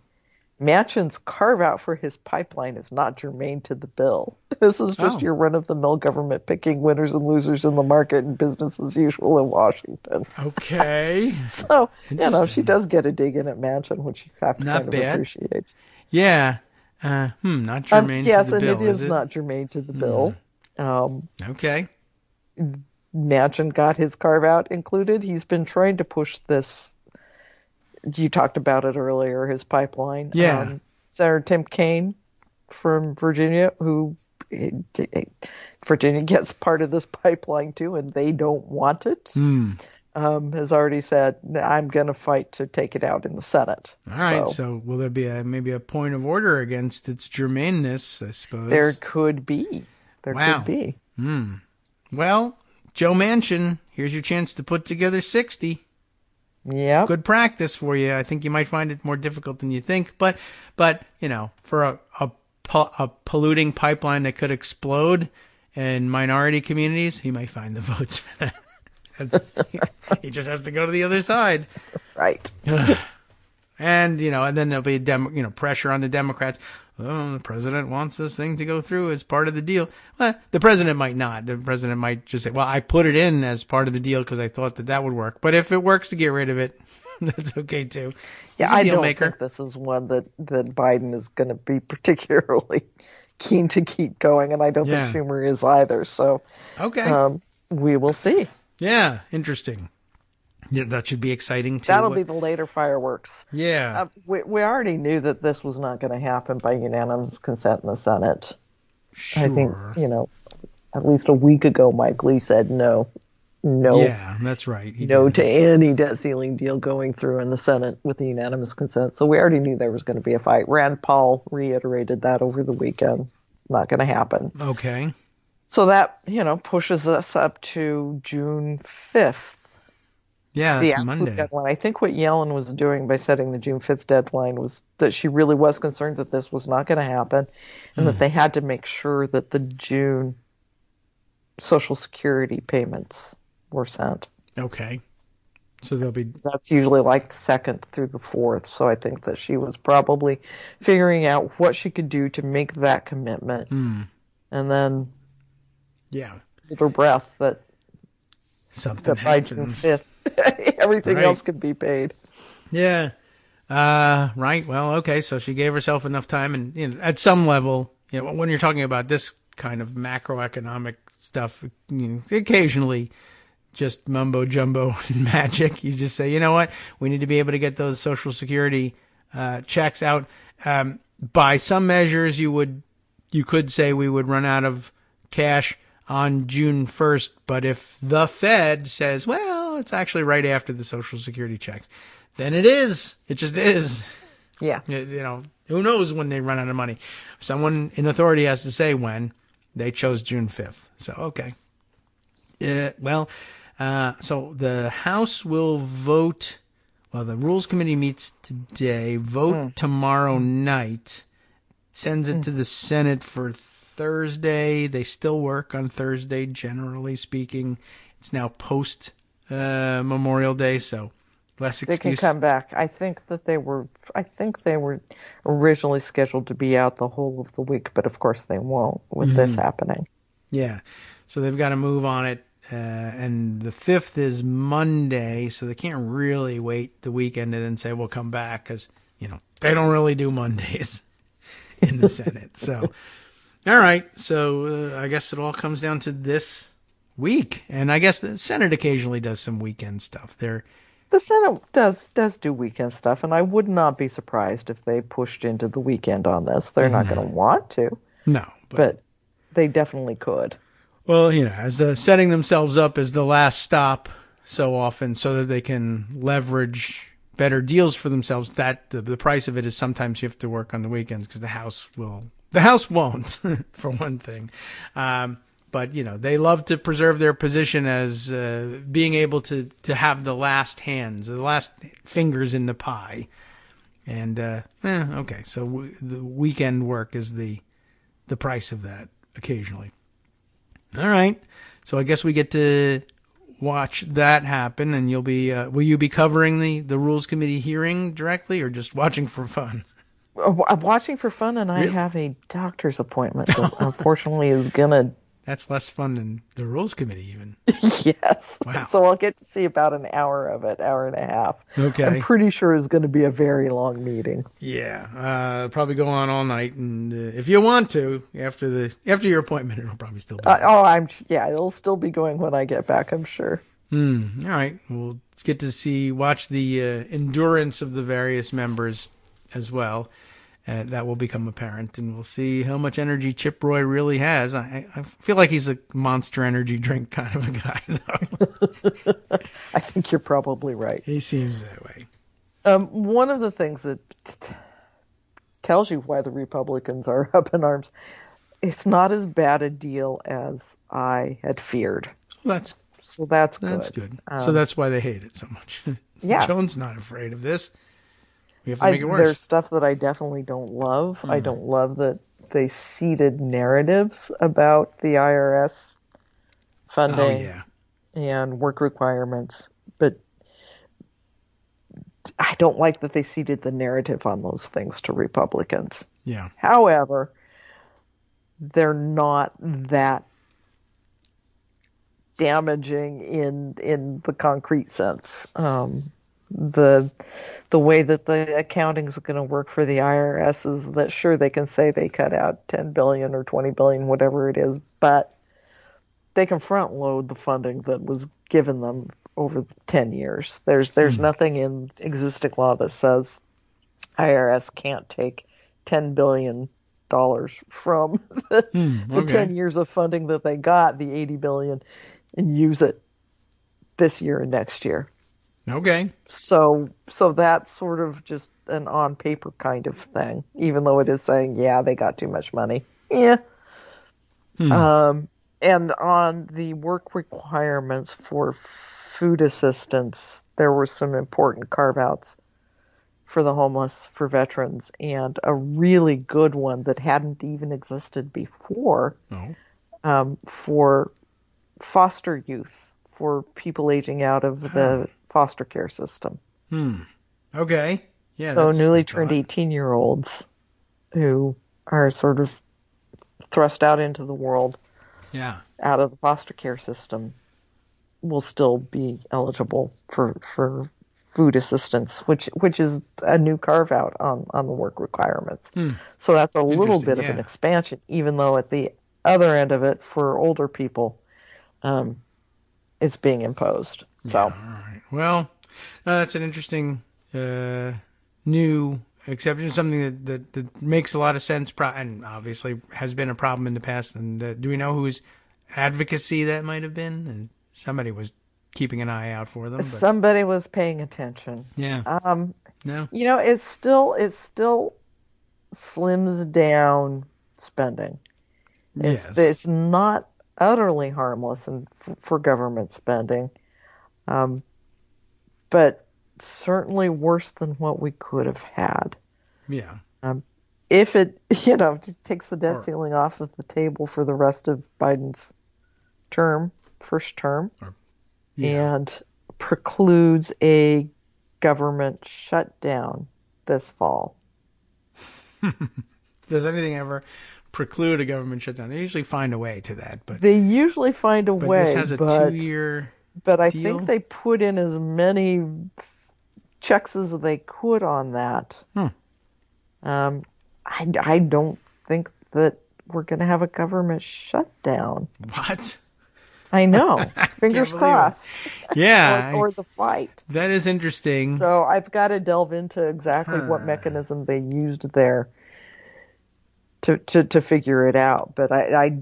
Manchin's carve-out for his pipeline is not germane to the bill. This is just your run-of-the-mill government picking winners and losers in the market and business as usual in Washington. Okay. So, she does get a dig in at Manchin, which you have to kind of appreciate. Yeah. Not germane to the bill, yes, and it is not germane to the bill. Okay. Manchin got his carve-out included. He's been trying to push this. You talked about it earlier, his pipeline. Yeah. Senator Tim Kaine from Virginia, who Virginia gets part of this pipeline too, and they don't want it, has already said, I'm going to fight to take it out in the Senate. All right. So will there be maybe a point of order against its germaneness, I suppose? There could be. Could be. Well, Joe Manchin, here's your chance to put together 60. Yeah. Good practice for you. I think you might find it more difficult than you think, but for a polluting pipeline that could explode in minority communities, he might find the votes for that. He just has to go to the other side. Right. And then there'll be pressure on the Democrats. Oh, the president wants this thing to go through as part of the deal. Well, the president might not. The president might just say, well, I put it in as part of the deal because I thought that would work. But if it works to get rid of it, that's okay too. Yeah, I don't think this is one that Biden is going to be particularly keen to keep going, and I don't think Schumer is either. So, okay, we will see. Yeah, interesting. Yeah, that should be exciting too. That'll be the later fireworks. Yeah. We already knew that this was not going to happen by unanimous consent in the Senate. Sure. I think, at least a week ago, Mike Lee said no. Yeah, that's right. He no did. to any debt ceiling deal going through in the Senate with the unanimous consent. So we already knew there was going to be a fight. Rand Paul reiterated that over the weekend. Not going to happen. Okay. So that, pushes us up to June 5th. Yeah, The that's absolute Monday. deadline. I think what Yellen was doing by setting the June 5th deadline was that she really was concerned that this was not going to happen and that they had to make sure that the June Social Security payments were sent. Okay. So they'll be... That's usually like the 2nd through the 4th. So I think that she was probably figuring out what she could do to make that commitment. And then hold her breath that something by June 5th, everything else could be paid. Yeah. Right. Well, okay. So she gave herself enough time. And at some level, when you're talking about this kind of macroeconomic stuff, occasionally just mumbo jumbo magic. You just say, you know what? We need to be able to get those Social Security checks out. By some measures, you could say we would run out of cash on June 1st. But if the Fed says, well, it's actually right after the Social Security checks, then it is. It just is. Yeah. Who knows when they run out of money? Someone in authority has to say when. They chose June 5th. So, okay. So the House will vote. Well, the Rules Committee meets today. Vote tomorrow night. Sends it to the Senate for Thursday. They still work on Thursday, generally speaking. It's now post Memorial Day, so less excuse. They can come back. I think they were originally scheduled to be out the whole of the week, but of course they won't with this happening. Yeah. So they've got to move on it. And the 5th is Monday, so they can't really wait the weekend and then say we'll come back because, they don't really do Mondays in the Senate. So, all right. So I guess it all comes down to this week. And I guess the Senate occasionally does some weekend stuff. The Senate does do weekend stuff, and I would not be surprised if they pushed into the weekend on this. They're not going to want to. No. But they definitely could. Well, as setting themselves up as the last stop so often so that they can leverage better deals for themselves, that the price of it is sometimes you have to work on the weekends because the House won't, for one thing. But, they love to preserve their position as being able to have the last hands, the last fingers in the pie. And, okay. So the weekend work is the price of that occasionally. All right. So I guess we get to watch that happen, and you'll be, will you be covering the Rules Committee hearing directly or just watching for fun? I'm watching for fun, and I have a doctor's appointment that unfortunately is going to... That's less fun than the Rules Committee even. Yes. Wow. So I'll get to see about an hour of it, hour and a half. Okay. I'm pretty sure it's going to be a very long meeting. Yeah. Probably go on all night. And if you want to, after your appointment, it'll probably still be. It'll still be going when I get back, I'm sure. All right. We'll get to watch the endurance of the various members as well. That will become apparent, and we'll see how much energy Chip Roy really has. I feel like he's a Monster Energy drink kind of a guy, though. I think you're probably right. He seems that way. One of the things that tells you why the Republicans are up in arms, it's not as bad a deal as I had feared. That's good. That's good. So that's why they hate it so much. Yeah. Joan's not afraid of this. We have to make it worse. There's stuff that I definitely don't love. I don't love that they seeded narratives about the IRS funding and work requirements. But I don't like that they seeded the narrative on those things to Republicans. Yeah. However, they're not that damaging in the concrete sense. The way that the accounting is going to work for the IRS is that sure they can say they cut out 10 billion or 20 billion, whatever it is, but they can front load the funding that was given them over 10 years. There's nothing in existing law that says IRS can't take $10 billion from the 10 years of funding that they got, the $80 billion, and use it this year and next year. Okay. So that's sort of just an on paper kind of thing, even though it is saying, yeah, they got too much money. Yeah. And on the work requirements for food assistance, there were some important carve-outs for the homeless, for veterans, and a really good one that hadn't even existed before for foster youth, for people aging out of the foster care system. Okay. Yeah. So newly turned 18-year-olds who are sort of thrust out into the world, out of the foster care system, will still be eligible for food assistance, which is a new carve out on the work requirements. So that's a little bit of an expansion, even though at the other end of it, for older people, it's being imposed. So, all right. Well, that's an interesting new exception, something that makes a lot of sense, and obviously has been a problem in the past. And do we know whose advocacy that might have been? And somebody was keeping an eye out for them. But somebody was paying attention. Yeah. No. You know, it still slims down spending. It's not utterly harmless for government spending, but certainly worse than what we could have had. Yeah. If it, takes the debt ceiling off of the table for the rest of Biden's first term, and precludes a government shutdown this fall. Does anything ever preclude a government shutdown? They usually find a way to that, but they usually find a way. This has a 2-year. But I think they put in as many checks as they could on that. I don't think that we're going to have a government shutdown. What? I know. Fingers crossed. Yeah. or the fight. That is interesting. So I've got to delve into exactly what mechanism they used there to figure it out. But I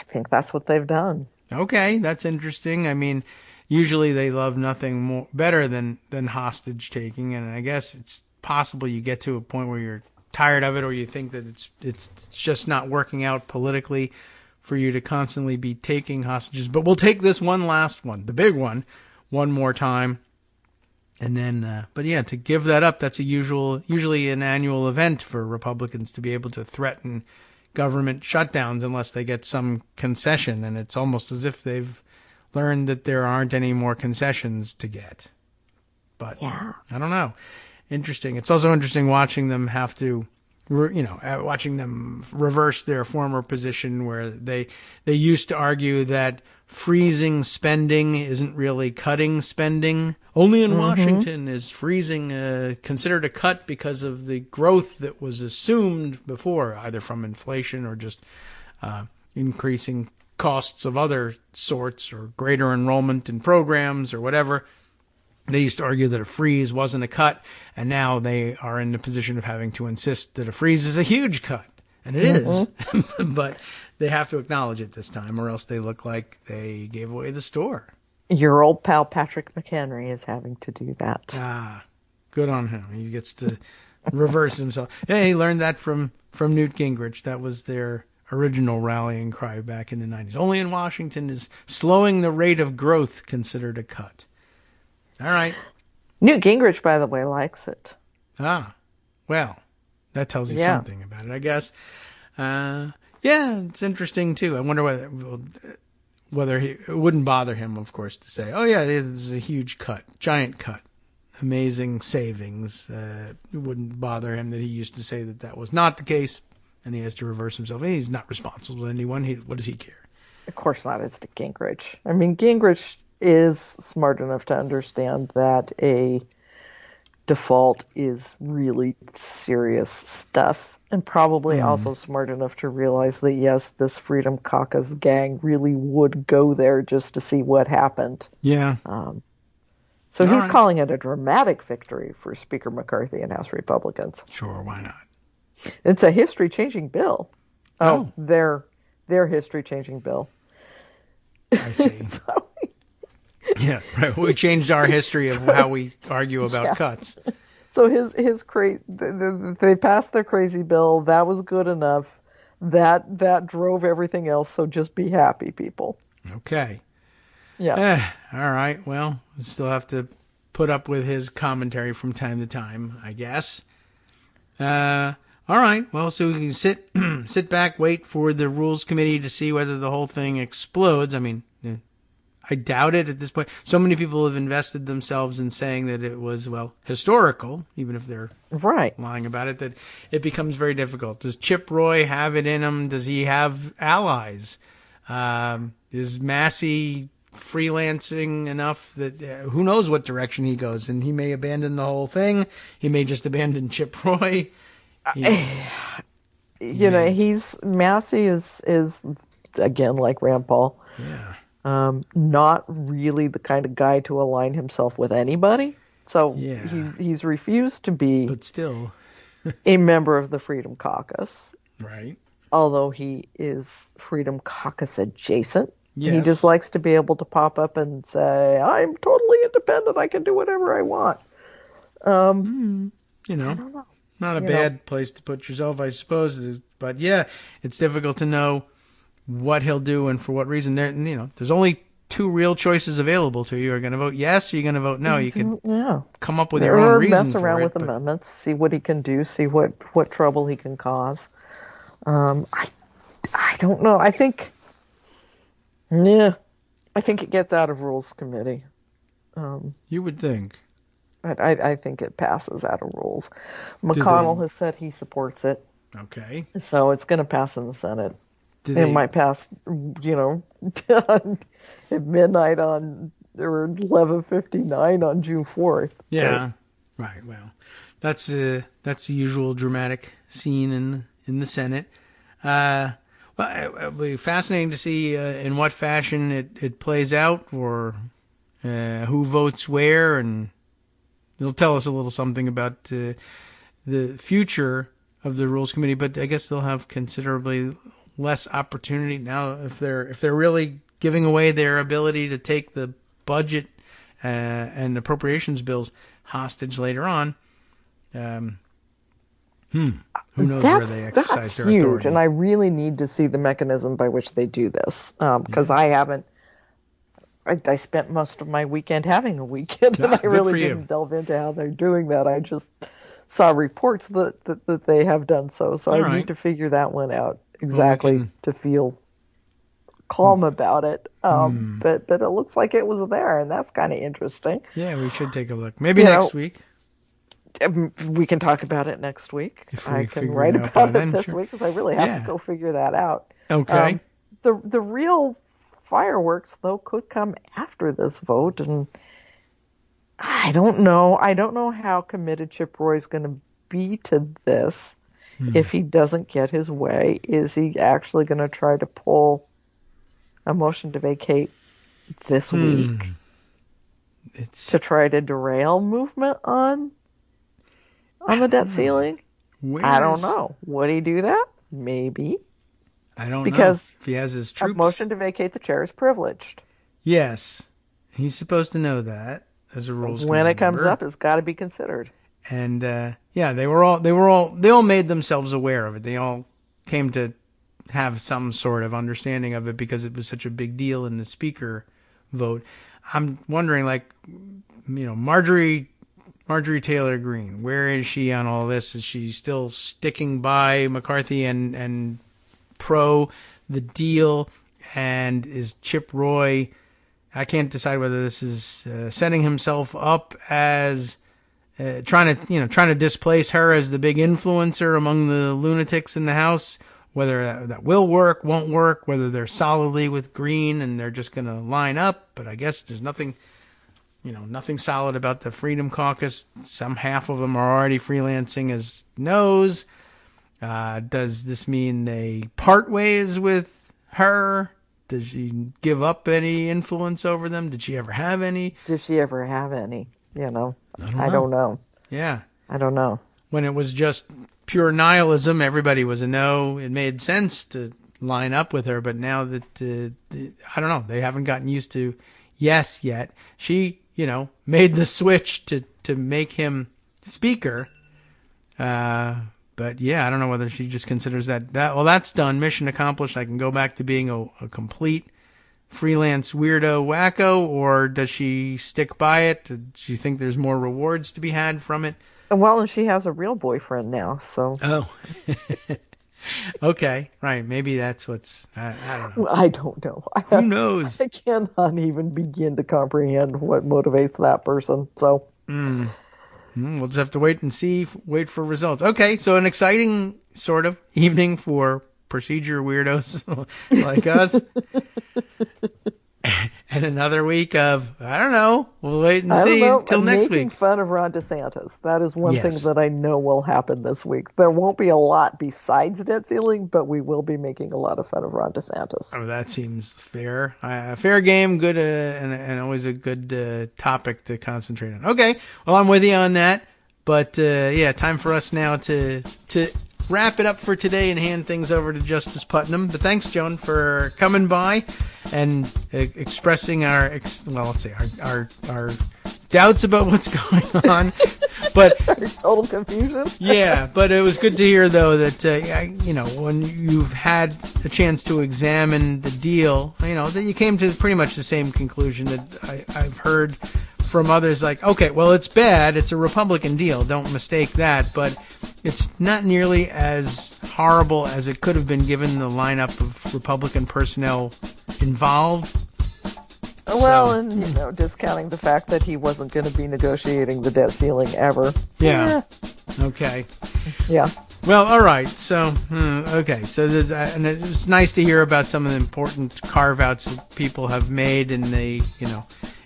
think that's what they've done. Okay, that's interesting. I mean, usually they love nothing better than hostage taking, and I guess it's possible you get to a point where you're tired of it, or you think that it's just not working out politically for you to constantly be taking hostages. But we'll take this last one, the big one more time. And then, but yeah, to give that up, that's usually an annual event for Republicans to be able to threaten government shutdowns unless they get some concession. And it's almost as if they've learned that there aren't any more concessions to get. But I don't know. Interesting. It's also interesting watching them have to, watching them reverse their former position where they used to argue that freezing spending isn't really cutting spending. Only in Washington is freezing considered a cut because of the growth that was assumed before, either from inflation or just increasing costs of other sorts or greater enrollment in programs or whatever. They used to argue that a freeze wasn't a cut, and now they are in the position of having to insist that a freeze is a huge cut. And it is, but they have to acknowledge it this time, or else they look like they gave away the store. Your old pal Patrick McHenry is having to do that. Ah, good on him. He gets to reverse himself. Yeah, he learned that from Newt Gingrich. That was their original rallying cry back in the 90s. Only in Washington is slowing the rate of growth considered a cut. All right. Newt Gingrich, by the way, likes it. Ah, well, that tells you something about it, I guess. It's interesting, too. I wonder whether it wouldn't bother him, of course, to say, oh, yeah, this is a huge cut, giant cut, amazing savings. It wouldn't bother him that he used to say that was not the case, and he has to reverse himself. He's not responsible to anyone. What does he care? Of course not. It's Gingrich. I mean, Gingrich is smart enough to understand that a default is really serious stuff, And probably also smart enough to realize that, yes, this Freedom Caucus gang really would go there just to see what happened. Yeah. So he's calling it a dramatic victory for Speaker McCarthy and House Republicans. Sure, why not? It's a history-changing bill. Oh, their history-changing bill. I see. Yeah, right. We changed our history of how we argue about cuts. So they passed their crazy bill. That was good enough. That drove everything else. So just be happy, people. Okay. Yeah. All right. Well, we still have to put up with his commentary from time to time, I guess. All right. Well, so we can sit back, wait for the Rules Committee to see whether the whole thing explodes. I mean, I doubt it at this point. So many people have invested themselves in saying that it was, well, historical, even if they're lying about it, that it becomes very difficult. Does Chip Roy have it in him? Does he have allies? Is Massey freelancing enough that who knows what direction he goes? And he may abandon the whole thing. He may just abandon Chip Roy. Massey is again, like Rand Paul. Yeah. Not really the kind of guy to align himself with anybody. So he's refused to be, but still, a member of the Freedom Caucus. Right. Although he is Freedom Caucus adjacent. Yes. He just likes to be able to pop up and say, I'm totally independent. I can do whatever I want. I don't know. Not a bad place to put yourself, I suppose. But yeah, it's difficult to know what he'll do and for what reason. There's only two real choices available to you. You're going to vote yes, or you're going to vote no. You can come up with your own reason mess around with amendments, see what he can do, see what trouble he can cause. I don't know. I think it gets out of Rules Committee. You would think. I think it passes out of Rules. McConnell has said he supports it. Okay. So it's going to pass in the Senate. It might pass, at midnight or 11:59 on June 4th. Yeah, right. Well, that's the usual dramatic scene in the Senate. Well, it'll be fascinating to see in what fashion it plays out, or who votes where, and it'll tell us a little something about the future of the Rules Committee. But I guess they'll have considerably less opportunity now if they're really giving away their ability to take the budget and appropriations bills hostage later on. Who knows where they exercise their huge, authority? And I really need to see the mechanism by which they do this, because I haven't. I spent most of my weekend having a weekend, and I really didn't delve into how they're doing that. I just saw reports that they have done so. So I need to figure that one out exactly to feel calm about it. But it looks like it was there, and that's kind of interesting. Yeah, we should take a look. Maybe next week. We can talk about it next week. I can write about it this week because I really have to go figure that out. Okay. The real fireworks, though, could come after this vote, and I don't know. I don't know how committed Chip Roy's going to be to this if he doesn't get his way. Is he actually going to try to pull a motion to vacate this week to try to derail movement on the debt ceiling? I don't know. Would he do that? Maybe. I don't know. Because if he has his troops. A motion to vacate the chair is privileged. Yes. He's supposed to know that as a rules when it comes member. Up, it's got to be considered. And they all made themselves aware of it. They all came to have some sort of understanding of it because it was such a big deal in the speaker vote. I'm wondering, Marjorie Taylor Greene, where is she on all this? Is she still sticking by McCarthy and pro the deal? And is Chip Roy, I can't decide whether this is setting himself up as trying to displace her as the big influencer among the lunatics in the House, whether that will work, won't work, whether they're solidly with Green and they're just going to line up. But I guess there's nothing solid about the Freedom Caucus. Some half of them are already freelancing as no's. Does this mean they part ways with her? Does she give up any influence over them? Did she ever have any? Did she ever have any? You know, I don't know. Yeah. I don't know. When it was just pure nihilism, everybody was a no. It made sense to line up with her, but now that, I don't know, they haven't gotten used to yes yet. She, made the switch to make him speaker. But yeah, I don't know whether she just considers that, well, that's done. Mission accomplished. I can go back to being a complete freelance weirdo wacko, or does she stick by it? Does she think there's more rewards to be had from it? Well, and she has a real boyfriend now, so. Oh. Okay, right. Maybe that's what's, I don't know. I don't know. Who knows? I cannot even begin to comprehend what motivates that person, so. We'll just have to wait for results. Okay, so an exciting sort of evening for procedure weirdos like us. And another week of, I don't know, we'll wait and see till next week. Making fun of Ron DeSantis. That is one thing that I know will happen this week. There won't be a lot besides debt ceiling, but we will be making a lot of fun of Ron DeSantis. Oh, that seems fair. Fair game, good, and always a good topic to concentrate on. Okay, well, I'm with you on that. But, time for us now to wrap it up for today and hand things over to Justice Putnam. But thanks, Joan, for coming by and expressing our doubts about what's going on. But total confusion. Yeah, but it was good to hear, though, that when you've had a chance to examine the deal, that you came to pretty much the same conclusion that I've heard from others. Like, okay, well, it's bad. It's a Republican deal. Don't mistake that. But it's not nearly as horrible as it could have been given the lineup of Republican personnel involved. Well, and, discounting the fact that he wasn't going to be negotiating the debt ceiling ever. Yeah. Okay. Yeah. Well, all right. So, okay. So, and it's nice to hear about some of the important carve-outs that people have made in the,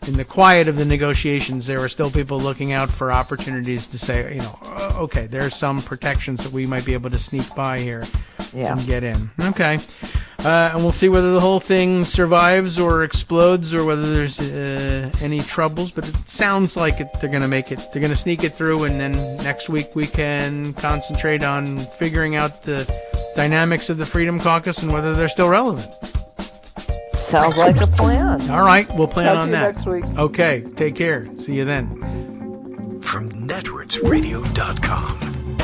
in the quiet of the negotiations. There are still people looking out for opportunities to say, okay, there are some protections that we might be able to sneak by here and get in. Okay. And we'll see whether the whole thing survives or explodes or whether there's any troubles. But it sounds like they're going to make it. They're going to sneak it through, and then next week we can concentrate on figuring out the dynamics of the Freedom Caucus and whether they're still relevant. Sounds like a plan. All right, we'll plan on that. Next week. Okay, take care. See you then. From networksradio.com,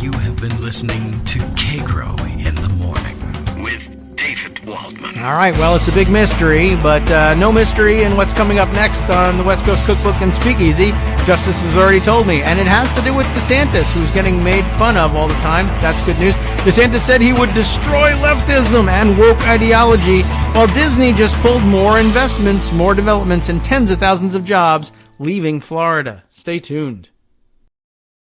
you have been listening to Kagro in the Morning with David Waldman. All right, well, it's a big mystery, but no mystery in what's coming up next on the West Coast Cookbook and Speakeasy. Justice has already told me, and it has to do with DeSantis, who's getting made fun of all the time. That's good news. DeSantis said he would destroy leftism and woke ideology, while Disney just pulled more investments, more developments, and tens of thousands of jobs leaving Florida. Stay tuned.